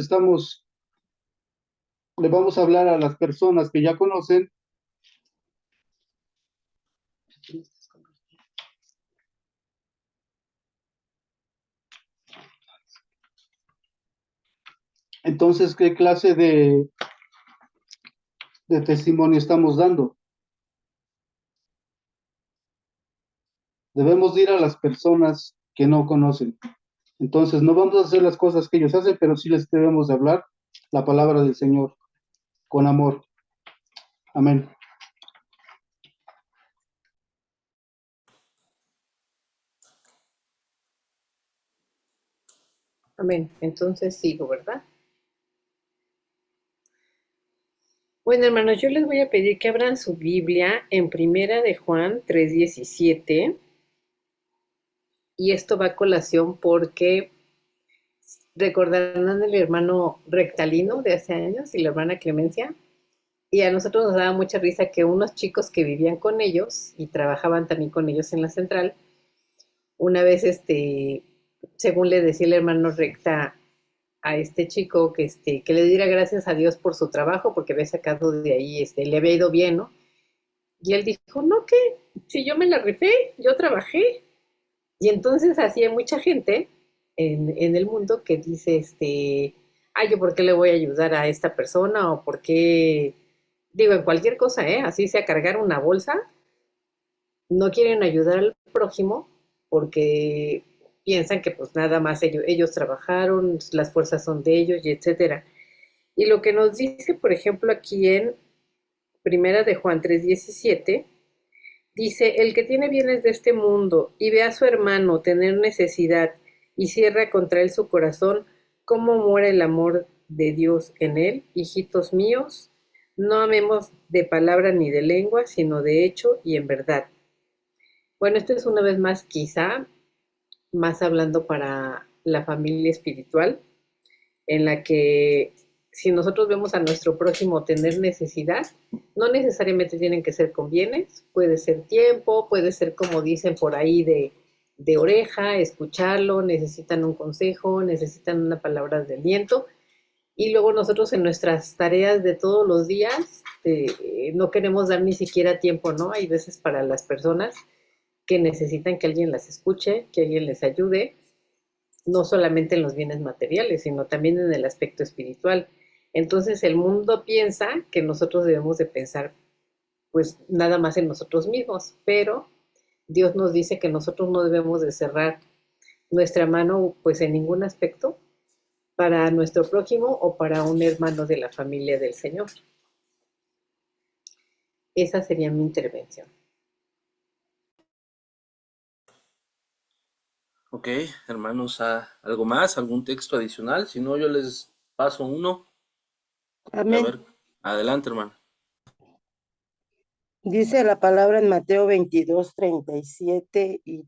le vamos a hablar a las personas que ya conocen, entonces, ¿qué clase de testimonio estamos dando? Debemos ir a las personas que no conocen. Entonces, no vamos a hacer las cosas que ellos hacen, pero sí les debemos de hablar la palabra del Señor con amor. Amén. Amén. Entonces sigo, ¿verdad? Bueno, hermanos, yo les voy a pedir que abran su Biblia en Primera de Juan 3:17. Y esto va a colación porque recordarán el hermano Rectalino de hace años y la hermana Clemencia. Y a nosotros nos daba mucha risa que unos chicos que vivían con ellos y trabajaban también con ellos en la central, una vez, según le decía el hermano Recta a este chico que le diera gracias a Dios por su trabajo, porque había sacado de ahí, le había ido bien, ¿no? Y él dijo, no, ¿qué? Si yo me la rifé, yo trabajé. Y entonces así hay mucha gente en el mundo que dice, ay, ¿yo por qué le voy a ayudar a esta persona? O por qué, digo, en cualquier cosa, ¿eh? Así sea cargar una bolsa, no quieren ayudar al prójimo porque piensan que pues nada más ellos trabajaron, las fuerzas son de ellos y etcétera. Y lo que nos dice, por ejemplo, aquí en Primera de Juan 3:17, dice, el que tiene bienes de este mundo y ve a su hermano tener necesidad y cierra contra él su corazón, ¿cómo muere el amor de Dios en él? Hijitos míos, no amemos de palabra ni de lengua, sino de hecho y en verdad. Bueno, esto es una vez más quizá más hablando para la familia espiritual, en la que si nosotros vemos a nuestro prójimo tener necesidad, no necesariamente tienen que ser con bienes, puede ser tiempo, puede ser como dicen por ahí de oreja, escucharlo, necesitan un consejo, necesitan una palabra de aliento. Y luego nosotros en nuestras tareas de todos los días no queremos dar ni siquiera tiempo, ¿no? Hay veces para las personas que necesitan que alguien las escuche, que alguien les ayude, no solamente en los bienes materiales, sino también en el aspecto espiritual. Entonces el mundo piensa que nosotros debemos de pensar pues nada más en nosotros mismos, pero Dios nos dice que nosotros no debemos de cerrar nuestra mano pues en ningún aspecto para nuestro prójimo o para un hermano de la familia del Señor. Esa sería mi intervención. Ok, hermanos, ¿algo más? ¿Algún texto adicional? Si no, yo les Paso 1. A Amén. ver, adelante, hermano. Dice la palabra en Mateo 22, 37 y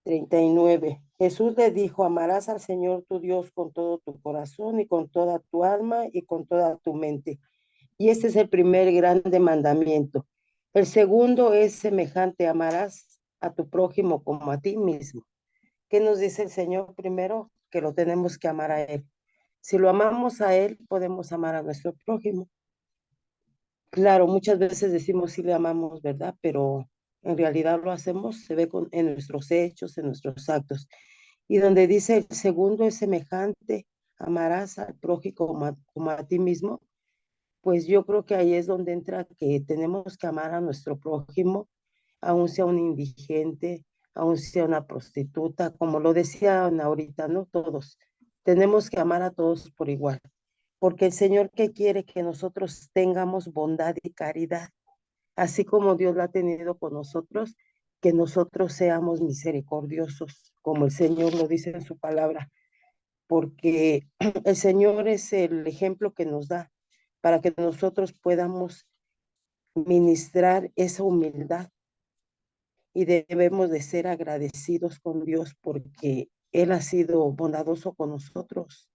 39. Jesús le dijo, amarás al Señor tu Dios con todo tu corazón y con toda tu alma y con toda tu mente. Y este es el primer grande mandamiento. El segundo es semejante, amarás a tu prójimo como a ti mismo. ¿Qué nos dice el Señor? Primero, que lo tenemos que amar a Él. Si lo amamos a Él, podemos amar a nuestro prójimo. Claro, muchas veces decimos sí le amamos, ¿verdad? Pero en realidad lo hacemos, se ve en nuestros hechos, en nuestros actos. Y donde dice el segundo es semejante, amarás al prójimo como a ti mismo, pues yo creo que ahí es donde entra que tenemos que amar a nuestro prójimo, aun sea un indigente, aun sea una prostituta, como lo decían ahorita, ¿no? Todos. Tenemos que amar a todos por igual, porque el Señor que quiere que nosotros tengamos bondad y caridad, así como Dios la ha tenido con nosotros, que nosotros seamos misericordiosos, como el Señor lo dice en su palabra, porque el Señor es el ejemplo que nos da para que nosotros podamos ministrar esa humildad y debemos de ser agradecidos con Dios porque Él ha sido bondadoso con nosotros.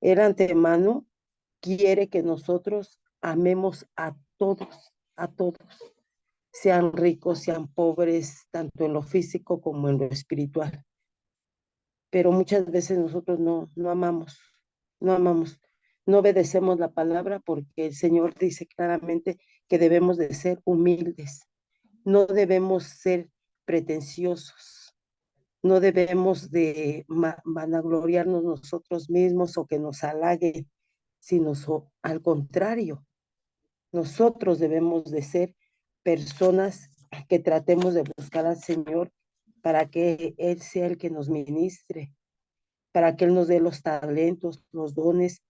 Él antemano quiere que nosotros amemos a todos, sean ricos, sean pobres, tanto en lo físico como en lo espiritual. Pero muchas veces nosotros no amamos, no amamos, no obedecemos la palabra porque el Señor dice claramente que debemos de ser humildes, no debemos ser pretenciosos, no debemos de vanagloriarnos nosotros mismos o que nos halague, sino al contrario, nosotros debemos de ser personas que tratemos de buscar al Señor para que Él sea el que nos ministre, para que Él nos dé los talentos, los dones,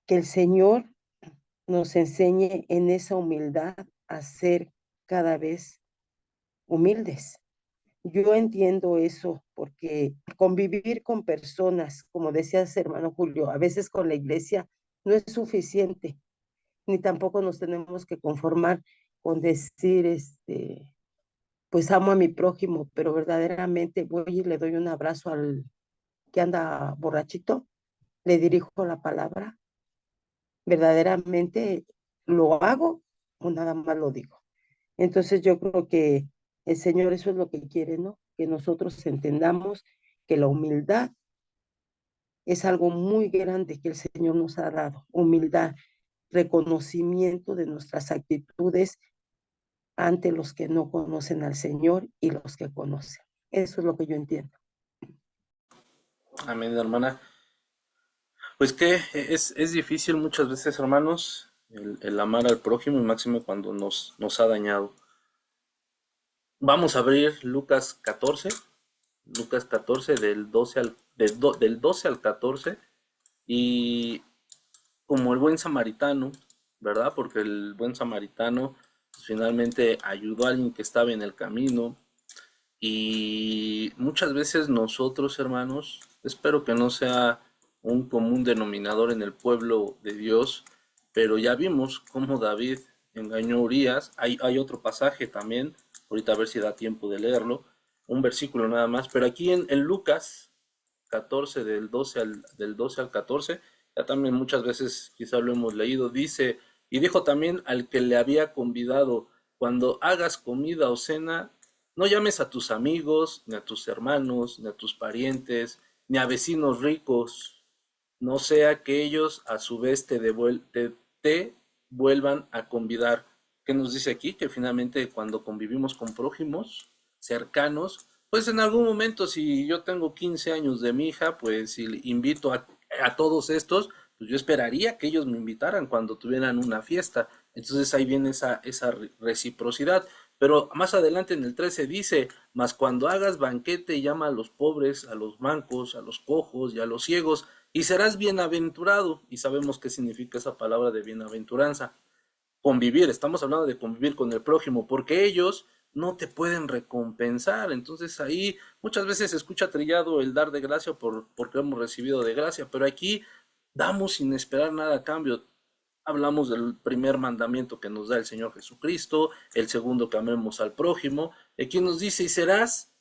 que el Señor nos enseñe en esa humildad a ser cada vez humildes. Yo entiendo eso porque convivir con personas, como decías, hermano Julio, a veces con la iglesia no es suficiente, ni tampoco nos tenemos que conformar con decir, pues amo a mi prójimo, pero verdaderamente voy y le doy un abrazo al que anda borrachito, le dirijo la palabra, verdaderamente lo hago o nada más lo digo. Entonces yo creo que el Señor eso es lo que quiere, ¿no? Que nosotros entendamos que la humildad es algo muy grande que el Señor nos ha dado. Humildad, reconocimiento de nuestras actitudes ante los que no conocen al Señor y los que conocen. Eso es lo que yo entiendo. Amén, hermana. Pues que es difícil muchas veces, hermanos, el amar al prójimo y máximo cuando nos ha dañado. Vamos a abrir Lucas 14 del 12 al 14, y como el buen samaritano, ¿verdad? Porque el buen samaritano pues, finalmente ayudó a alguien que estaba en el camino, y muchas veces nosotros, hermanos, espero que no sea un común denominador en el pueblo de Dios, pero ya vimos cómo David engañó a Urías. Hay otro pasaje también, ahorita a ver si da tiempo de leerlo, un versículo nada más, pero aquí en Lucas 14, del 12 al 14, ya también muchas veces quizá lo hemos leído, dice, y dijo también al que le había convidado, cuando hagas comida o cena, no llames a tus amigos, ni a tus hermanos, ni a tus parientes, ni a vecinos ricos, no sea que ellos a su vez te vuelvan a convidar. ¿Qué nos dice aquí? Que finalmente cuando convivimos con prójimos cercanos, pues en algún momento si yo tengo 15 años de mi hija, pues si invito a todos estos, pues yo esperaría que ellos me invitaran cuando tuvieran una fiesta. Entonces ahí viene esa reciprocidad. Pero más adelante en el 13 dice, mas cuando hagas banquete llama a los pobres, a los mancos, a los cojos y a los ciegos, y serás bienaventurado. Y sabemos qué significa esa palabra de bienaventuranza. Convivir, estamos hablando de convivir con el prójimo, porque ellos no te pueden recompensar. Entonces ahí muchas veces se escucha trillado el dar de gracia porque hemos recibido de gracia, pero aquí damos sin esperar nada a cambio. Hablamos del primer mandamiento que nos da el Señor Jesucristo, el segundo que amemos al prójimo. Aquí nos dice, y serás,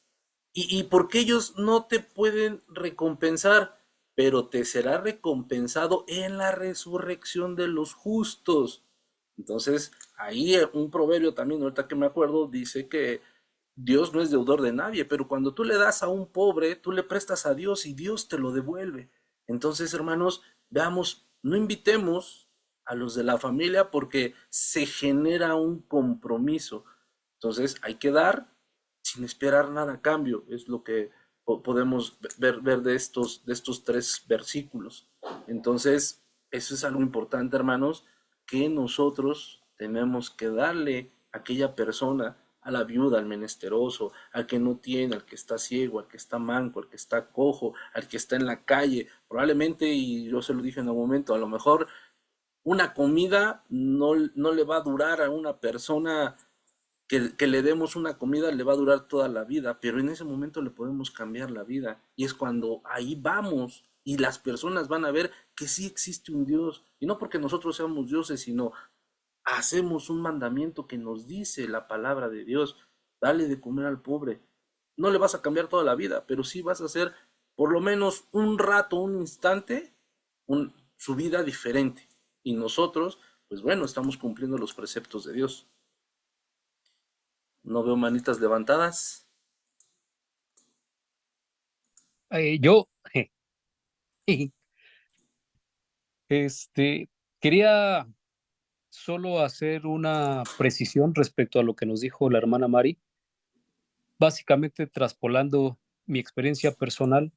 y porque ellos no te pueden recompensar, pero te será recompensado en la resurrección de los justos. Entonces, ahí un proverbio también, ahorita que me acuerdo, dice que Dios no es deudor de nadie, pero cuando tú le das a un pobre, tú le prestas a Dios y Dios te lo devuelve. Entonces, hermanos, veamos, no invitemos a los de la familia porque se genera un compromiso. Entonces, hay que dar sin esperar nada a cambio, es lo que podemos ver de estos 3 versículos. Entonces, eso es algo importante, hermanos, que nosotros tenemos que darle a aquella persona, a la viuda, al menesteroso, al que no tiene, al que está ciego, al que está manco, al que está cojo, al que está en la calle. Probablemente, y yo se lo dije en algún momento, a lo mejor una comida no le va a durar a una persona que le demos una comida, le va a durar toda la vida, pero en ese momento le podemos cambiar la vida. Y es cuando ahí vamos y las personas van a ver que sí existe un Dios. Y no porque nosotros seamos dioses, sino hacemos un mandamiento que nos dice la palabra de Dios. Dale de comer al pobre. No le vas a cambiar toda la vida, pero sí vas a hacer por lo menos un rato, un instante, su vida diferente. Y nosotros, pues bueno, estamos cumpliendo los preceptos de Dios. No veo manitas levantadas. Yo, quería solo hacer una precisión respecto a lo que nos dijo la hermana Mari, básicamente traspolando mi experiencia personal.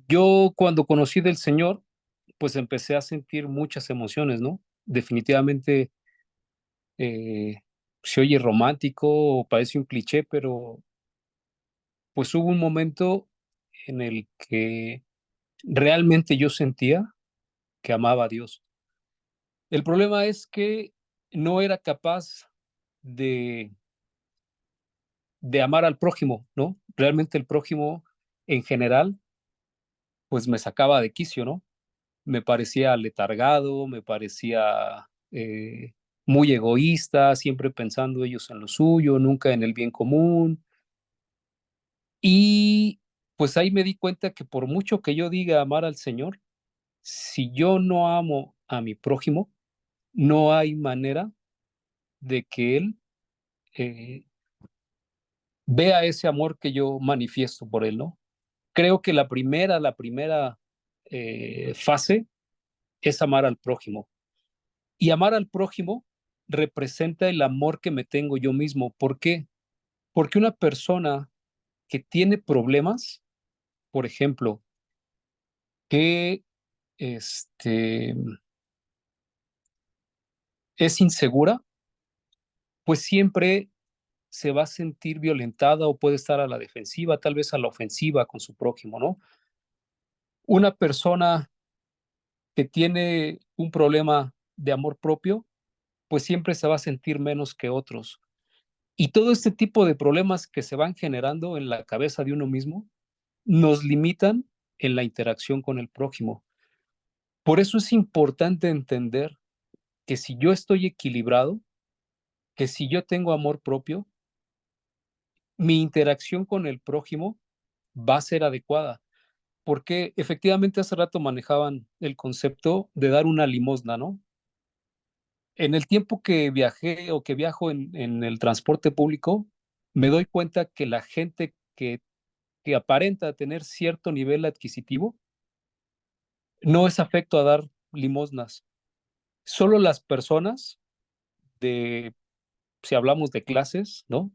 Yo cuando conocí del Señor, pues empecé a sentir muchas emociones, ¿no? Definitivamente se oye romántico o parece un cliché, pero pues hubo un momento en el que realmente yo sentía que amaba a Dios. El problema es que no era capaz de, de amar al prójimo, ¿no? Realmente el prójimo en general, pues me sacaba de quicio, ¿no? Me parecía letargado, me parecía muy egoísta, siempre pensando ellos en lo suyo, nunca en el bien común. Y pues ahí me di cuenta que por mucho que yo diga amar al Señor, si yo no amo a mi prójimo, no hay manera de que Él eh, vea ese amor que yo manifiesto por Él, ¿no? Creo que la primera fase es amar al prójimo. Y amar al prójimo representa el amor que me tengo yo mismo. ¿Por qué? Porque una persona que tiene problemas, por ejemplo, que este, es insegura, pues siempre se va a sentir violentada o puede estar a la defensiva, tal vez a la ofensiva con su prójimo, ¿no? Una persona que tiene un problema de amor propio, pues siempre se va a sentir menos que otros. Y todo este tipo de problemas que se van generando en la cabeza de uno mismo nos limitan en la interacción con el prójimo. Por eso es importante entender que si yo estoy equilibrado, que si yo tengo amor propio, mi interacción con el prójimo va a ser adecuada. Porque efectivamente hace rato manejaban el concepto de dar una limosna, ¿no? En el tiempo que viajé o que viajo en el transporte público, me doy cuenta que la gente que aparenta tener cierto nivel adquisitivo no es afecto a dar limosnas. Solo las personas de, si hablamos de clases, ¿no?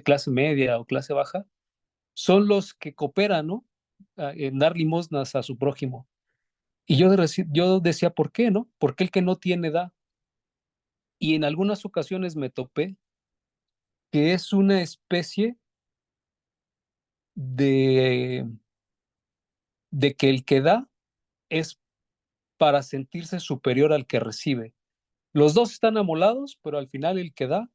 Clase media o clase baja, son los que cooperan, ¿no? En dar limosnas a su prójimo. Y yo decía, ¿por qué, no? ¿Por qué el que no tiene da? Y en algunas ocasiones me topé que es una especie de, de que el que da es para sentirse superior al que recibe. Los dos están amolados, pero al final el que da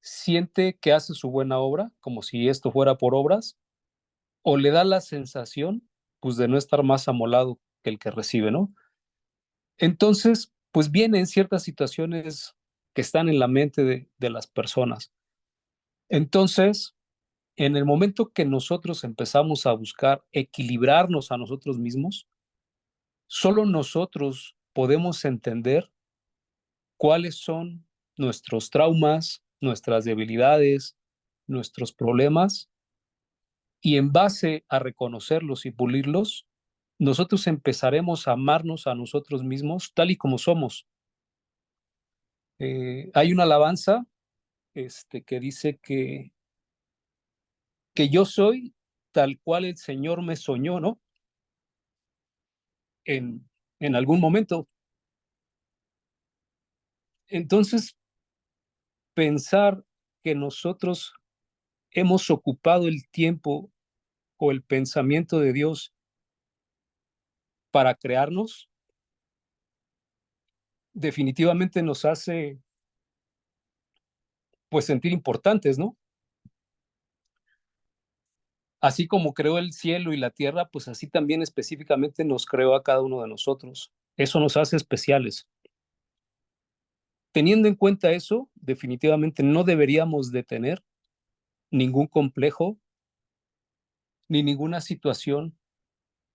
siente que hace su buena obra, como si esto fuera por obras, o le da la sensación, pues, de no estar más amolado que el que recibe, ¿no? Entonces, pues vienen ciertas situaciones que están en la mente de las personas. Entonces, en el momento que nosotros empezamos a buscar equilibrarnos a nosotros mismos, solo nosotros podemos entender cuáles son nuestros traumas, nuestras debilidades, nuestros problemas, y en base a reconocerlos y pulirlos, nosotros empezaremos a amarnos a nosotros mismos tal y como somos. Hay una alabanza que dice que yo soy tal cual el Señor me soñó, ¿no? En algún momento. Entonces, pensar que nosotros hemos ocupado el tiempo o el pensamiento de Dios para crearnos, definitivamente nos hace, pues, sentir importantes, ¿no? Así como creó el cielo y la tierra, pues así también específicamente nos creó a cada uno de nosotros. Eso nos hace especiales. Teniendo en cuenta eso, definitivamente no deberíamos de tener ningún complejo ni ninguna situación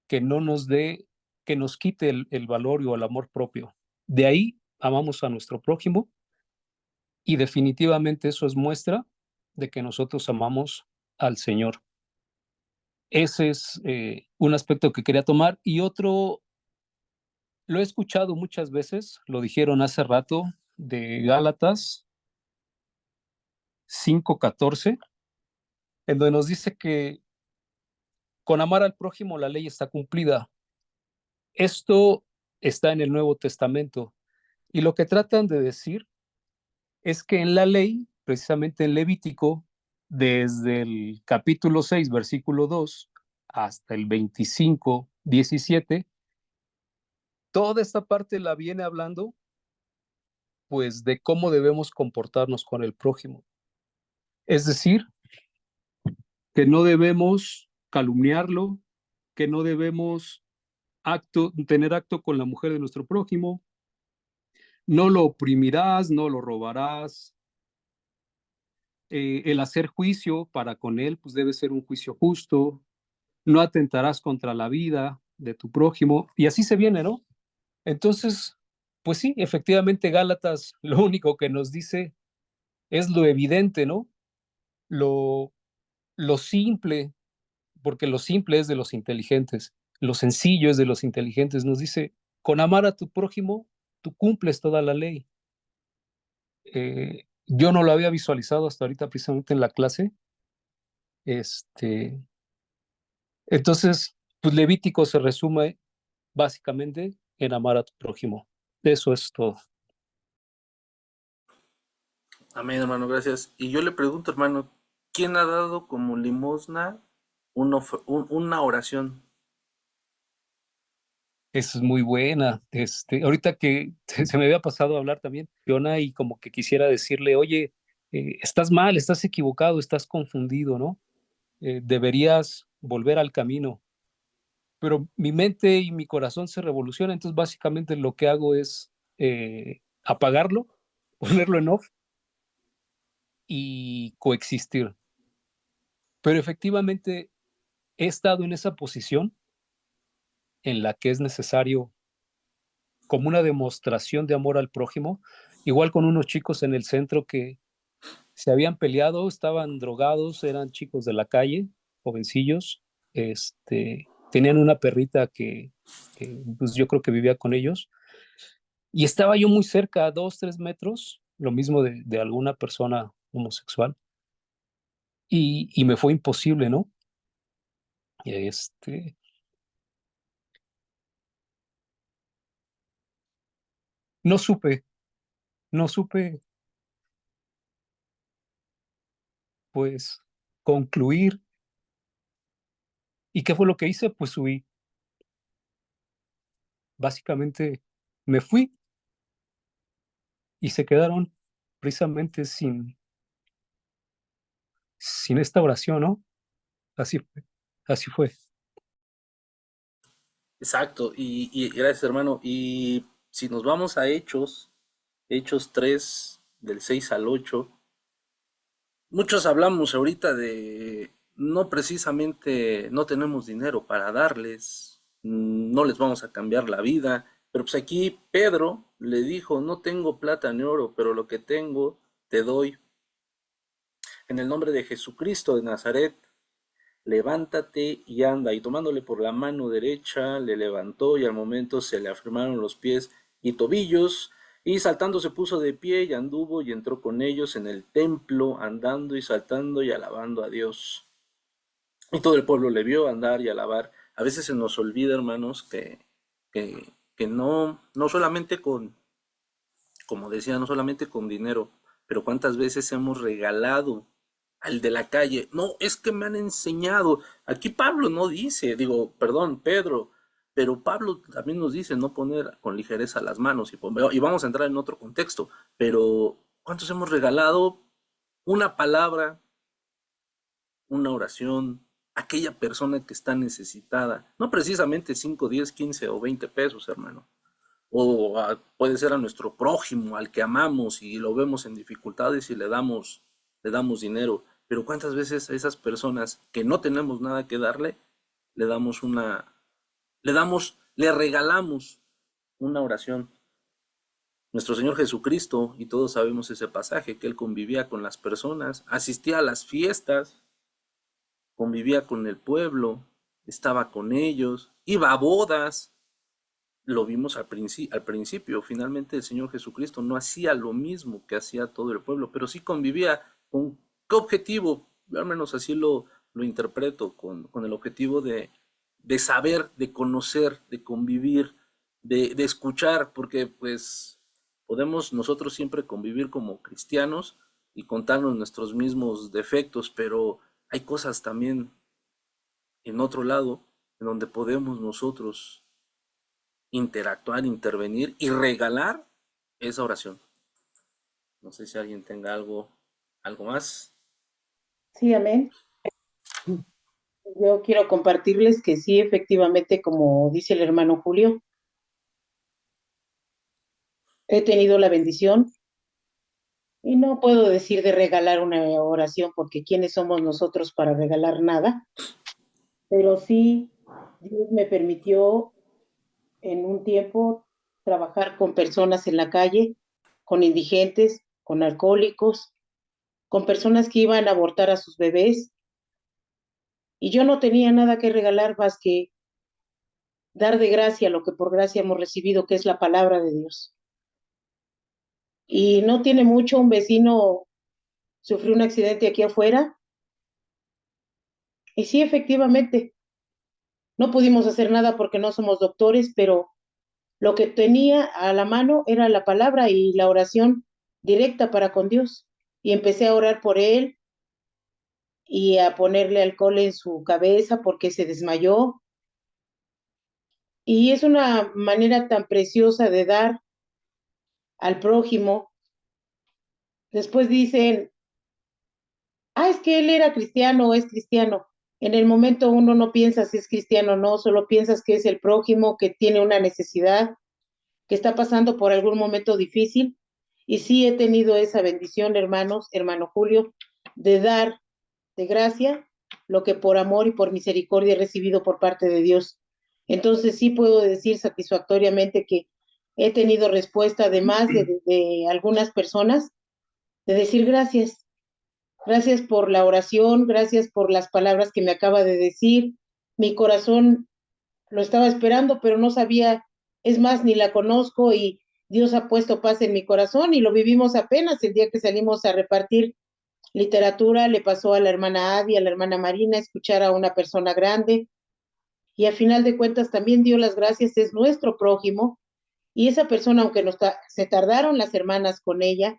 que no nos dé, que nos quite el valor o el amor propio. De ahí amamos a nuestro prójimo y definitivamente eso es muestra de que nosotros amamos al Señor. Ese es un aspecto que quería tomar. Y otro, lo he escuchado muchas veces, lo dijeron hace rato, de Gálatas 5:14, en donde nos dice que con amar al prójimo la ley está cumplida. Esto está en el Nuevo Testamento. Y lo que tratan de decir es que en la ley, precisamente en Levítico, desde el capítulo 6, versículo 2, hasta el 25:17, toda esta parte la viene hablando, pues, de cómo debemos comportarnos con el prójimo. Es decir, que no debemos calumniarlo, que no debemos tener acto con la mujer de nuestro prójimo, no lo oprimirás, no lo robarás. El hacer juicio para con él, pues debe ser un juicio justo, no atentarás contra la vida de tu prójimo, y así se viene, ¿no? Entonces, pues sí, efectivamente Gálatas lo único que nos dice es lo evidente, ¿no? Lo, lo simple, porque lo simple es de los inteligentes, lo sencillo es de los inteligentes. Nos dice, con amar a tu prójimo, tú cumples toda la ley. Yo no lo había visualizado hasta ahorita precisamente en la clase. Entonces, pues Levítico se resume básicamente en amar a tu prójimo. Eso es todo. Amén, hermano, gracias. Y yo le pregunto, hermano, ¿quién ha dado como limosna una oración? Eso es muy buena. Ahorita que se me había pasado a hablar también, Fiona, y como que quisiera decirle, oye, estás mal, estás equivocado, estás confundido, ¿no? Deberías volver al camino. Pero mi mente y mi corazón se revolucionan, entonces básicamente lo que hago es apagarlo, ponerlo en off y coexistir. Pero efectivamente he estado en esa posición en la que es necesario como una demostración de amor al prójimo, igual con unos chicos en el centro que se habían peleado, estaban drogados, eran chicos de la calle, jovencillos, tenían una perrita que pues yo creo que vivía con ellos, y estaba yo muy cerca, a 2, 3 metros, lo mismo de alguna persona homosexual, y me fue imposible, ¿no? Este, no supe, no supe, pues, concluir. ¿Y qué fue lo que hice? Pues huí. Básicamente me fui y se quedaron precisamente sin esta oración, ¿no? Así fue. Así fue. Exacto, y gracias hermano. Y si nos vamos a Hechos 3, del 6 al 8, muchos hablamos ahorita de no precisamente no tenemos dinero para darles, no les vamos a cambiar la vida, pero pues aquí Pedro le dijo, no tengo plata ni oro, pero lo que tengo te doy. En el nombre de Jesucristo de Nazaret, levántate y anda. Y tomándole por la mano derecha, le levantó y al momento se le afirmaron los pies y tobillos. Y saltando se puso de pie y anduvo y entró con ellos en el templo, andando y saltando y alabando a Dios. Y todo el pueblo le vio andar y alabar. A veces se nos olvida, hermanos, que no solamente como decía, no solamente con dinero, pero cuántas veces hemos regalado al de la calle. No, es que me han enseñado. Aquí Pablo no dice, perdón, Pedro, pero Pablo también nos dice no poner con ligereza las manos. Y vamos a entrar en otro contexto, pero ¿cuántos hemos regalado una palabra, una oración, a aquella persona que está necesitada? No precisamente 5, 10, 15 o 20 pesos, hermano. Puede ser a nuestro prójimo, al que amamos y lo vemos en dificultades y le damos dinero. Pero cuántas veces a esas personas que no tenemos nada que darle, le damos le regalamos una oración. Nuestro Señor Jesucristo, y todos sabemos ese pasaje, que Él convivía con las personas, asistía a las fiestas, convivía con el pueblo, estaba con ellos, iba a bodas. Lo vimos al principio. Finalmente el Señor Jesucristo no hacía lo mismo que hacía todo el pueblo, pero sí convivía. ¿Con qué objetivo? Yo al menos así lo interpreto, con el objetivo de saber, de conocer, de convivir, de escuchar, porque pues podemos nosotros siempre convivir como cristianos y contarnos nuestros mismos defectos, pero hay cosas también en otro lado en donde podemos nosotros interactuar, intervenir y regalar esa oración. No sé si alguien tenga algo más. Sí, amén. Yo quiero compartirles que sí, efectivamente, como dice el hermano Julio, he tenido la bendición y no puedo decir de regalar una oración porque quiénes somos nosotros para regalar nada, pero sí Dios me permitió en un tiempo trabajar con personas en la calle, con indigentes, con alcohólicos, con personas que iban a abortar a sus bebés y yo no tenía nada que regalar más que dar de gracia lo que por gracia hemos recibido, que es la palabra de Dios. Y no tiene mucho, un vecino sufrió un accidente aquí afuera y sí, efectivamente, no pudimos hacer nada porque no somos doctores, pero lo que tenía a la mano era la palabra y la oración directa para con Dios. Y empecé a orar por él y a ponerle alcohol en su cabeza porque se desmayó. Y es una manera tan preciosa de dar al prójimo. Después dicen, es que él era cristiano o es cristiano. En el momento uno no piensa si es cristiano o no, solo piensas que es el prójimo que tiene una necesidad, que está pasando por algún momento difícil. Y sí he tenido esa bendición, hermanos, hermano Julio, de dar de gracia lo que por amor y por misericordia he recibido por parte de Dios. Entonces sí puedo decir satisfactoriamente que he tenido respuesta, además de algunas personas, de decir gracias. Gracias por la oración, gracias por las palabras que me acaba de decir. Mi corazón lo estaba esperando, pero no sabía, es más, ni la conozco y Dios ha puesto paz en mi corazón y lo vivimos apenas el día que salimos a repartir literatura, le pasó a la hermana Adi, a la hermana Marina, escuchar a una persona grande y al final de cuentas también dio las gracias, es nuestro prójimo y esa persona, aunque se tardaron las hermanas con ella,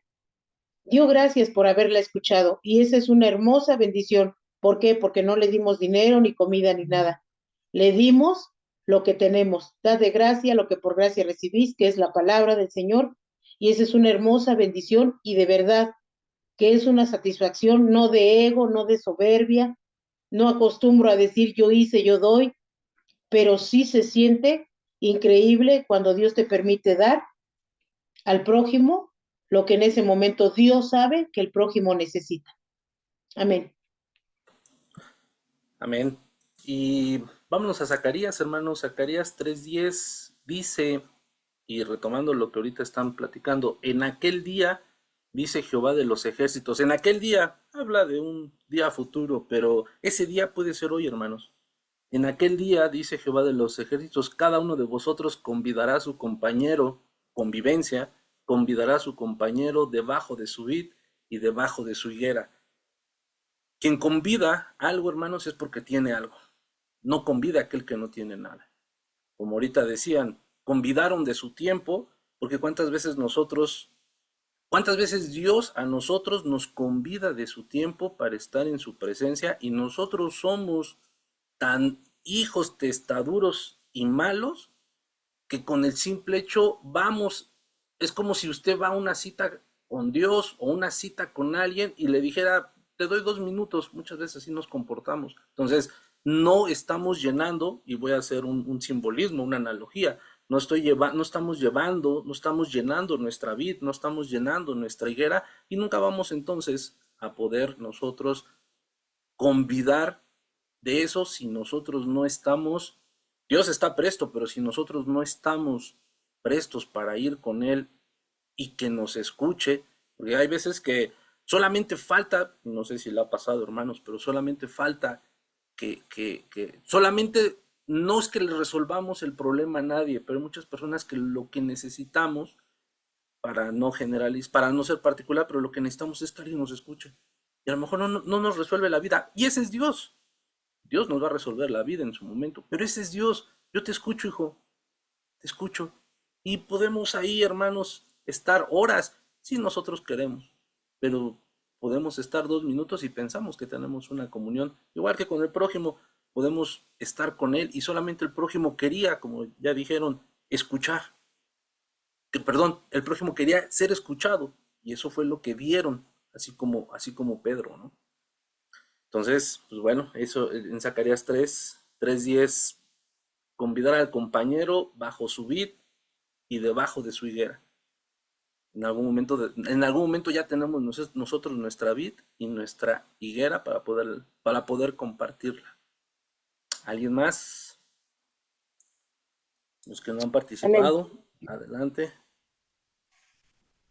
dio gracias por haberla escuchado y esa es una hermosa bendición. ¿Por qué? Porque no le dimos dinero, ni comida, ni nada. Le dimos lo que tenemos. Dad de gracia lo que por gracia recibís, que es la palabra del Señor, y esa es una hermosa bendición y de verdad que es una satisfacción no de ego, no de soberbia. No acostumbro a decir yo hice, yo doy, pero sí se siente increíble cuando Dios te permite dar al prójimo lo que en ese momento Dios sabe que el prójimo necesita. Amén. Amén. Y vámonos a Zacarías, hermanos. Zacarías 3:10 dice, y retomando lo que ahorita están platicando, en aquel día, dice Jehová de los ejércitos, en aquel día, habla de un día futuro, pero ese día puede ser hoy, hermanos. En aquel día, dice Jehová de los ejércitos, cada uno de vosotros convidará a su compañero, convivencia, convidará a su compañero debajo de su vid y debajo de su higuera. Quien convida algo, hermanos, es porque tiene algo. No convida a aquel que no tiene nada. Como ahorita decían, convidaron de su tiempo, porque cuántas veces Dios a nosotros nos convida de su tiempo para estar en su presencia, y nosotros somos tan hijos testaduros y malos que con el simple hecho vamos, es como si usted va a una cita con Dios o una cita con alguien y le dijera, te doy 2 minutos, muchas veces así nos comportamos. Entonces, no estamos llenando, y voy a hacer un simbolismo, una analogía, no estamos llenando nuestra vid, no estamos llenando nuestra higuera, y nunca vamos entonces a poder nosotros convidar de eso si nosotros no estamos. Dios está presto, pero si nosotros no estamos prestos para ir con Él y que nos escuche, porque hay veces que solamente falta, no sé si le ha pasado, hermanos, pero solamente falta que solamente, no es que le resolvamos el problema a nadie, pero hay muchas personas que lo que necesitamos, para no generalizar, para no ser particular, pero lo que necesitamos es que alguien nos escuche. Y a lo mejor no nos resuelve la vida. Y ese es Dios. Dios nos va a resolver la vida en su momento. Pero ese es Dios. Yo te escucho, hijo. Te escucho. Y podemos ahí, hermanos, estar horas si nosotros queremos. Pero podemos estar 2 minutos y pensamos que tenemos una comunión. Igual que con el prójimo, podemos estar con él y solamente el prójimo quería, como ya dijeron, escuchar. Perdón, el prójimo quería ser escuchado. Y eso fue lo que vieron, así como Pedro, ¿no? Entonces, pues bueno, eso en Zacarías 3:10, convidar al compañero bajo su vid y debajo de su higuera. En algún momento ya tenemos nosotros nuestra vid y nuestra higuera para poder compartirla. ¿Alguien más? Los que no han Amén. participado, adelante.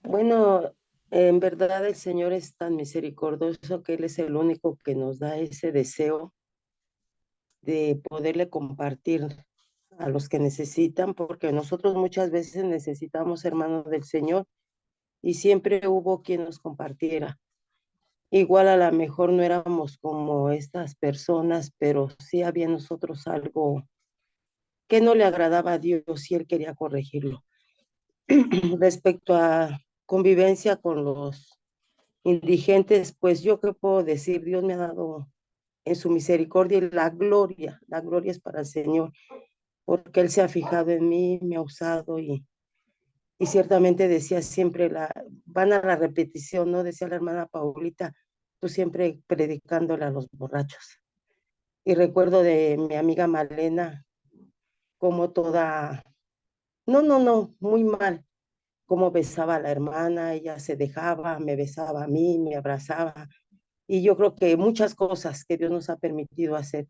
Bueno, en verdad el Señor es tan misericordioso que Él es el único que nos da ese deseo de poderle compartir a los que necesitan, porque nosotros muchas veces necesitamos, hermanos del Señor, y siempre hubo quien nos compartiera. Igual a lo mejor no éramos como estas personas, pero sí había en nosotros algo que no le agradaba a Dios y Él quería corregirlo. Respecto a convivencia con los indigentes, pues yo qué puedo decir, Dios me ha dado en su misericordia y la gloria es para el Señor, porque Él se ha fijado en mí, me ha usado y ciertamente decía siempre, van a la repetición, ¿no? Decía la hermana Paulita, tú siempre predicándole a los borrachos. Y recuerdo de mi amiga Malena, como toda, no, muy mal, como besaba a la hermana, ella se dejaba, me besaba a mí, me abrazaba. Y yo creo que muchas cosas que Dios nos ha permitido hacer.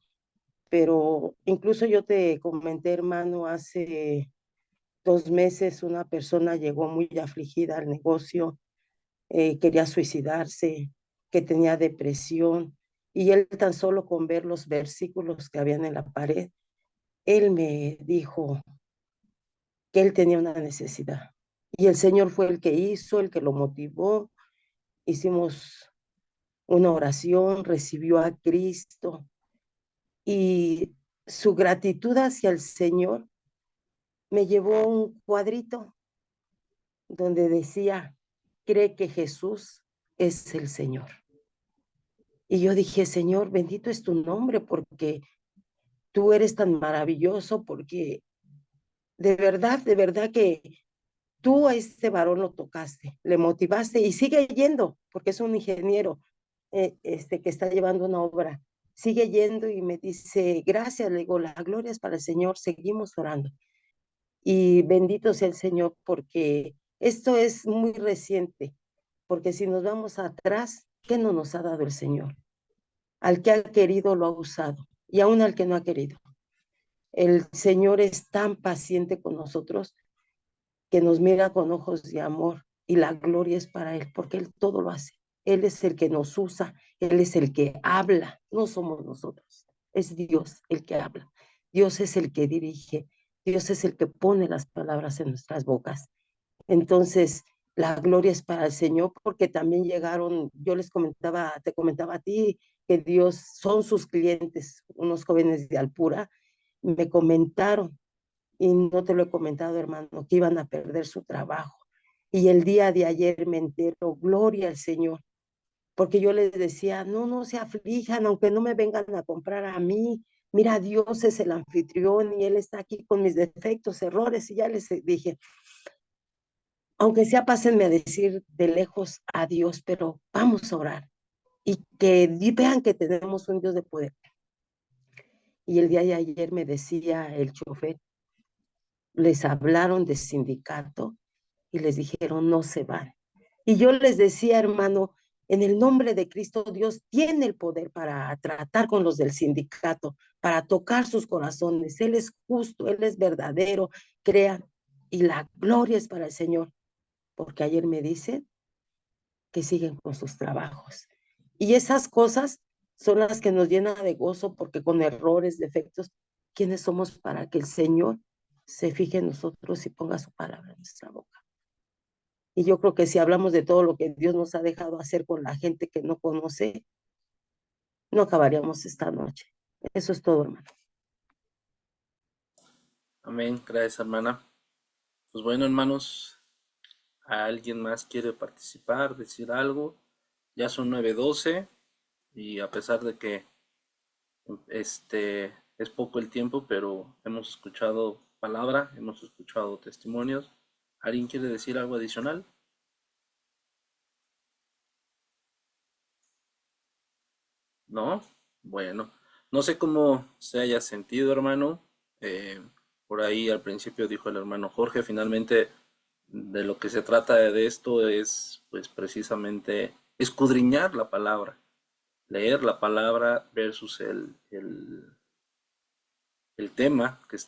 Pero incluso yo te comenté, hermano, hace 2 meses una persona llegó muy afligida al negocio, quería suicidarse, que tenía depresión, y él tan solo con ver los versículos que habían en la pared, él me dijo que él tenía una necesidad. Y el Señor fue el que hizo, el que lo motivó. Hicimos una oración, recibió a Cristo y su gratitud hacia el Señor me llevó a un cuadrito donde decía, cree que Jesús es el Señor. Y yo dije, Señor, bendito es tu nombre porque tú eres tan maravilloso, porque de verdad que tú a este varón lo tocaste, le motivaste y sigue yendo, porque es un ingeniero que está llevando una obra. Sigue yendo y me dice, gracias, le digo, la gloria es para el Señor, seguimos orando. Y bendito sea el Señor, porque esto es muy reciente, porque si nos vamos atrás, ¿qué no nos ha dado el Señor? Al que ha querido lo ha usado, y aún al que no ha querido. El Señor es tan paciente con nosotros que nos mira con ojos de amor y la gloria es para Él, porque Él todo lo hace. Él es el que nos usa, Él es el que habla, no somos nosotros, es Dios el que habla. Dios es el que dirige, Dios es el que pone las palabras en nuestras bocas. Entonces, la gloria es para el Señor, porque también llegaron, yo les comentaba, te comentaba a ti, que Dios son sus clientes, unos jóvenes de Alpura, me comentaron y no te lo he comentado, hermano, que iban a perder su trabajo. Y el día de ayer me entero, gloria al Señor, porque yo les decía, no, no se aflijan, aunque no me vengan a comprar a mí. Mira, Dios es el anfitrión y Él está aquí con mis defectos, errores. Y ya les dije, aunque sea, pásenme a decir de lejos a Dios, pero vamos a orar. Y que vean que tenemos un Dios de poder. Y el día de ayer me decía el chofer, les hablaron de sindicato y les dijeron no se van. Y yo les decía, hermano, en el nombre de Cristo, Dios tiene el poder para tratar con los del sindicato, para tocar sus corazones. Él es justo, Él es verdadero, crean. Y la gloria es para el Señor, porque ayer me dicen que siguen con sus trabajos. Y esas cosas son las que nos llenan de gozo, porque con errores, defectos, ¿quiénes somos para que el Señor se fije en nosotros y ponga su palabra en nuestra boca? Y yo creo que si hablamos de todo lo que Dios nos ha dejado hacer con la gente que no conoce, no acabaríamos esta noche. Eso es todo, hermano. Amén, gracias hermana. Pues bueno, hermanos, ¿alguien más quiere participar, decir algo? Ya son 9:12 y a pesar de que es poco el tiempo, pero hemos escuchado palabra, hemos escuchado testimonios. ¿Alguien quiere decir algo adicional? ¿No? Bueno, no sé cómo se haya sentido, hermano. Por ahí al principio dijo el hermano Jorge, finalmente de lo que se trata de esto es pues precisamente escudriñar la palabra, leer la palabra versus el tema que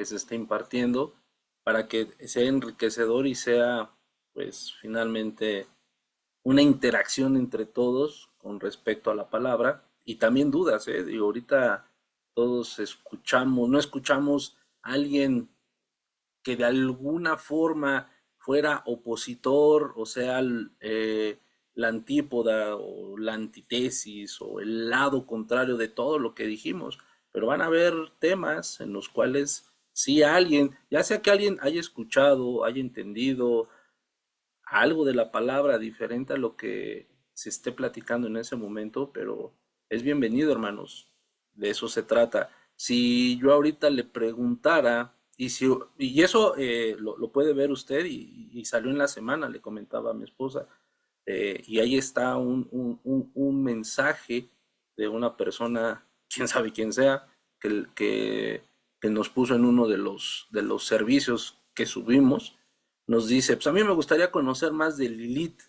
se está impartiendo para que sea enriquecedor y sea pues finalmente una interacción entre todos con respecto a la palabra y también dudas, ¿eh? Digo, ahorita todos escuchamos, no escuchamos a alguien que de alguna forma fuera opositor, o sea, la antípoda o la antítesis o el lado contrario de todo lo que dijimos, pero van a haber temas en los cuales sí alguien, ya sea que alguien haya escuchado, haya entendido algo de la palabra diferente a lo que se esté platicando en ese momento, pero es bienvenido, hermanos. De eso se trata. Si yo ahorita le preguntara, y eso lo puede ver usted, y salió en la semana, le comentaba a mi esposa, y ahí está un mensaje de una persona, quién sabe quién sea, que nos puso en uno de los servicios que subimos, nos dice, pues a mí me gustaría conocer más de Lilith,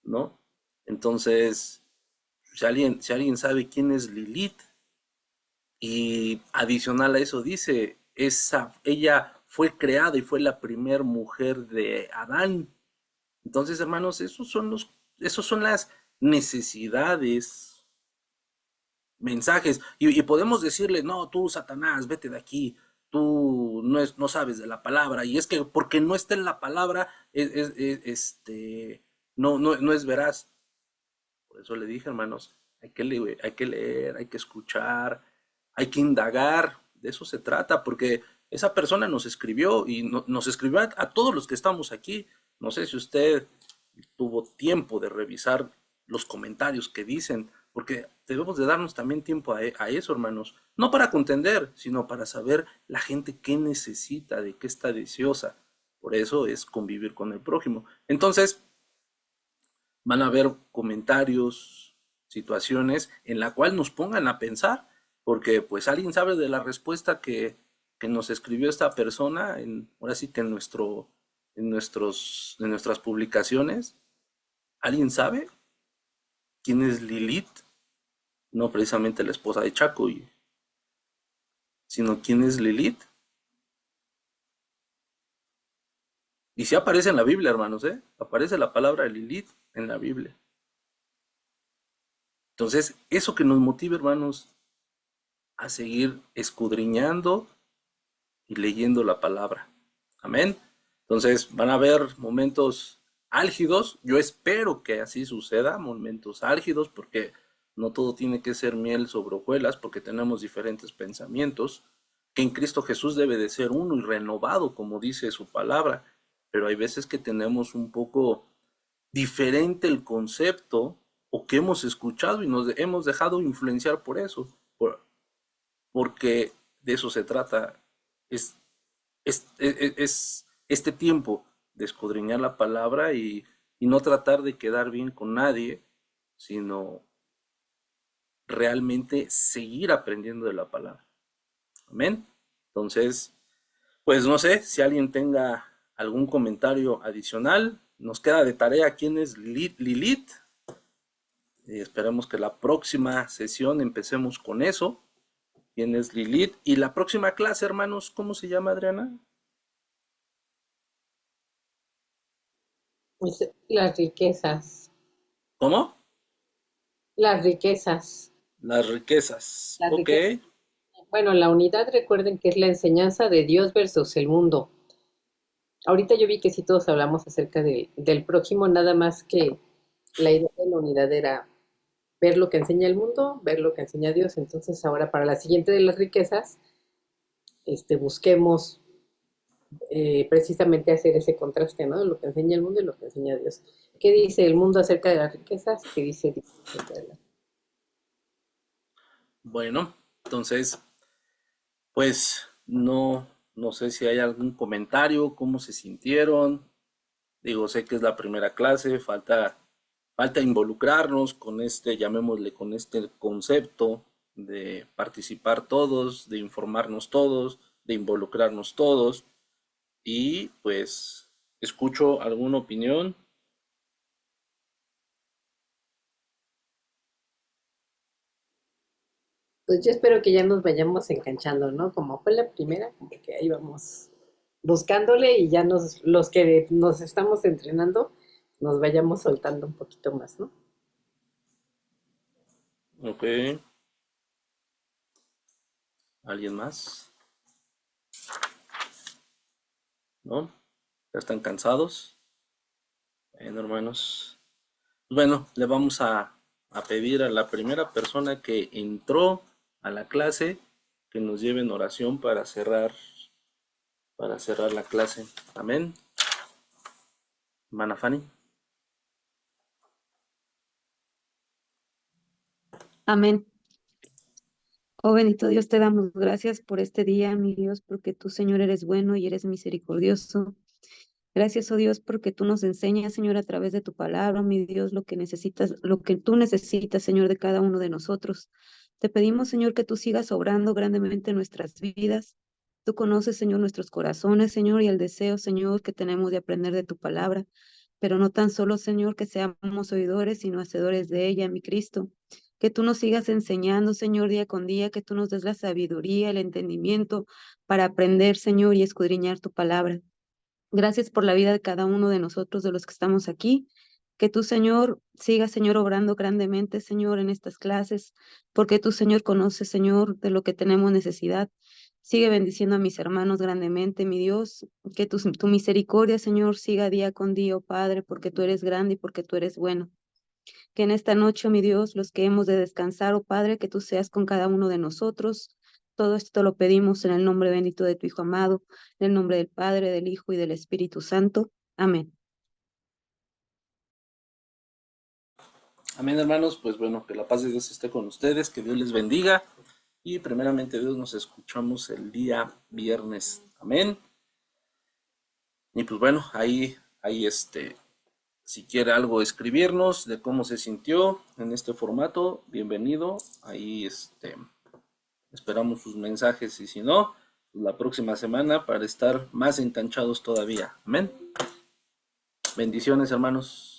¿no? Entonces, si alguien sabe quién es Lilith, y adicional a eso dice, ella fue creada y fue la primer mujer de Adán. Entonces, hermanos, esos son las necesidades, mensajes, y podemos decirle, no, tú, Satanás, vete de aquí, tú no sabes de la palabra, y es que porque no está en la palabra, no es veraz. Por eso le dije, hermanos, hay que leer, hay que escuchar, hay que indagar, de eso se trata, porque esa persona nos escribió y nos escribió a todos los que estamos aquí. No sé si usted tuvo tiempo de revisar los comentarios que dicen, porque debemos de darnos también tiempo a eso, hermanos, no para contender, sino para saber la gente qué necesita, de qué está deseosa. Por eso es convivir con el prójimo. Entonces, van a haber comentarios, situaciones en la cual nos pongan a pensar, porque pues alguien sabe de la respuesta que nos escribió esta persona, ahora sí que en nuestras publicaciones. ¿Alguien sabe quién es Lilith? No precisamente la esposa de Chaco, sino quién es Lilith. Y sí aparece en la Biblia, hermanos, ¿eh? Aparece la palabra Lilith en la Biblia. Entonces, eso que nos motiva, hermanos, a seguir escudriñando y leyendo la palabra. Amén. Entonces, van a haber momentos álgidos. Yo espero que así suceda, momentos álgidos, porque no todo tiene que ser miel sobre hojuelas, porque tenemos diferentes pensamientos, que en Cristo Jesús debe de ser uno y renovado, como dice su palabra. Pero hay veces que tenemos un poco diferente el concepto o que hemos escuchado y nos hemos dejado influenciar por eso, porque de eso se trata. Es este tiempo de escudriñar la palabra y no tratar de quedar bien con nadie, sino realmente seguir aprendiendo de la palabra. Amén. Entonces, pues no sé si alguien tenga algún comentario adicional. Nos queda de tarea quién es Lilith. Esperemos que la próxima sesión empecemos con eso. ¿Quién es Lilith? Y la próxima clase, hermanos, ¿cómo se llama, Adriana? Las riquezas. ¿Cómo? Las riquezas. Las riquezas. Las Ok. riquezas. Bueno, la unidad, recuerden que es la enseñanza de Dios versus el mundo. Ahorita yo vi que sí todos hablamos acerca del prójimo, nada más que la idea de la unidad era ver lo que enseña el mundo, ver lo que enseña Dios. Entonces ahora para la siguiente de las riquezas, busquemos precisamente hacer ese contraste, ¿no? Lo que enseña el mundo y lo que enseña Dios. ¿Qué dice el mundo acerca de las riquezas? ¿Qué dice Dios acerca de las riquezas? Bueno, entonces, pues no sé si hay algún comentario, cómo se sintieron. Digo, sé que es la primera clase, falta involucrarnos con llamémosle con este concepto de participar todos, de informarnos todos, de involucrarnos todos. Y pues escucho alguna opinión. Pues yo espero que ya nos vayamos enganchando, ¿no? Como fue la primera, como que ahí vamos buscándole y ya los que nos estamos entrenando, nos vayamos soltando un poquito más, ¿no? Ok. ¿Alguien más? ¿No? ¿Ya están cansados? Bueno, hermanos. Bueno, le vamos a pedir a la primera persona que entró a la clase que nos lleve en oración para cerrar la clase. Amén. Hermana Fanny. Amén. Oh bendito Dios, te damos gracias por este día, mi Dios, porque tú, Señor, eres bueno y eres misericordioso. Gracias, oh Dios, porque tú nos enseñas, Señor, a través de tu palabra, mi Dios, lo que necesitas, lo que tú necesitas, Señor, de cada uno de nosotros. Te pedimos, Señor, que tú sigas obrando grandemente en nuestras vidas. Tú conoces, Señor, nuestros corazones, Señor, y el deseo, Señor, que tenemos de aprender de tu palabra, pero no tan solo, Señor, que seamos oidores, sino hacedores de ella, mi Cristo. Que tú nos sigas enseñando, Señor, día con día, que tú nos des la sabiduría, el entendimiento para aprender, Señor, y escudriñar tu palabra. Gracias por la vida de cada uno de nosotros, de los que estamos aquí. Que tú, Señor, sigas, Señor, obrando grandemente, Señor, en estas clases, porque tú, Señor, conoces, Señor, de lo que tenemos necesidad. Sigue bendiciendo a mis hermanos grandemente, mi Dios. Que tu misericordia, Señor, siga día con día, oh Padre, porque tú eres grande y porque tú eres bueno. Que en esta noche, oh mi Dios, los que hemos de descansar, oh Padre, que tú seas con cada uno de nosotros. Todo esto lo pedimos en el nombre bendito de tu Hijo amado, en el nombre del Padre, del Hijo y del Espíritu Santo. Amén. Amén, hermanos. Pues bueno, que la paz de Dios esté con ustedes, que Dios les bendiga. Y primeramente Dios, nos escuchamos el día viernes. Amén. Y pues bueno, ahí si quiere algo escribirnos de cómo se sintió en este formato, bienvenido. Ahí esperamos sus mensajes y si no, la próxima semana para estar más enganchados todavía. Amén. Bendiciones, hermanos.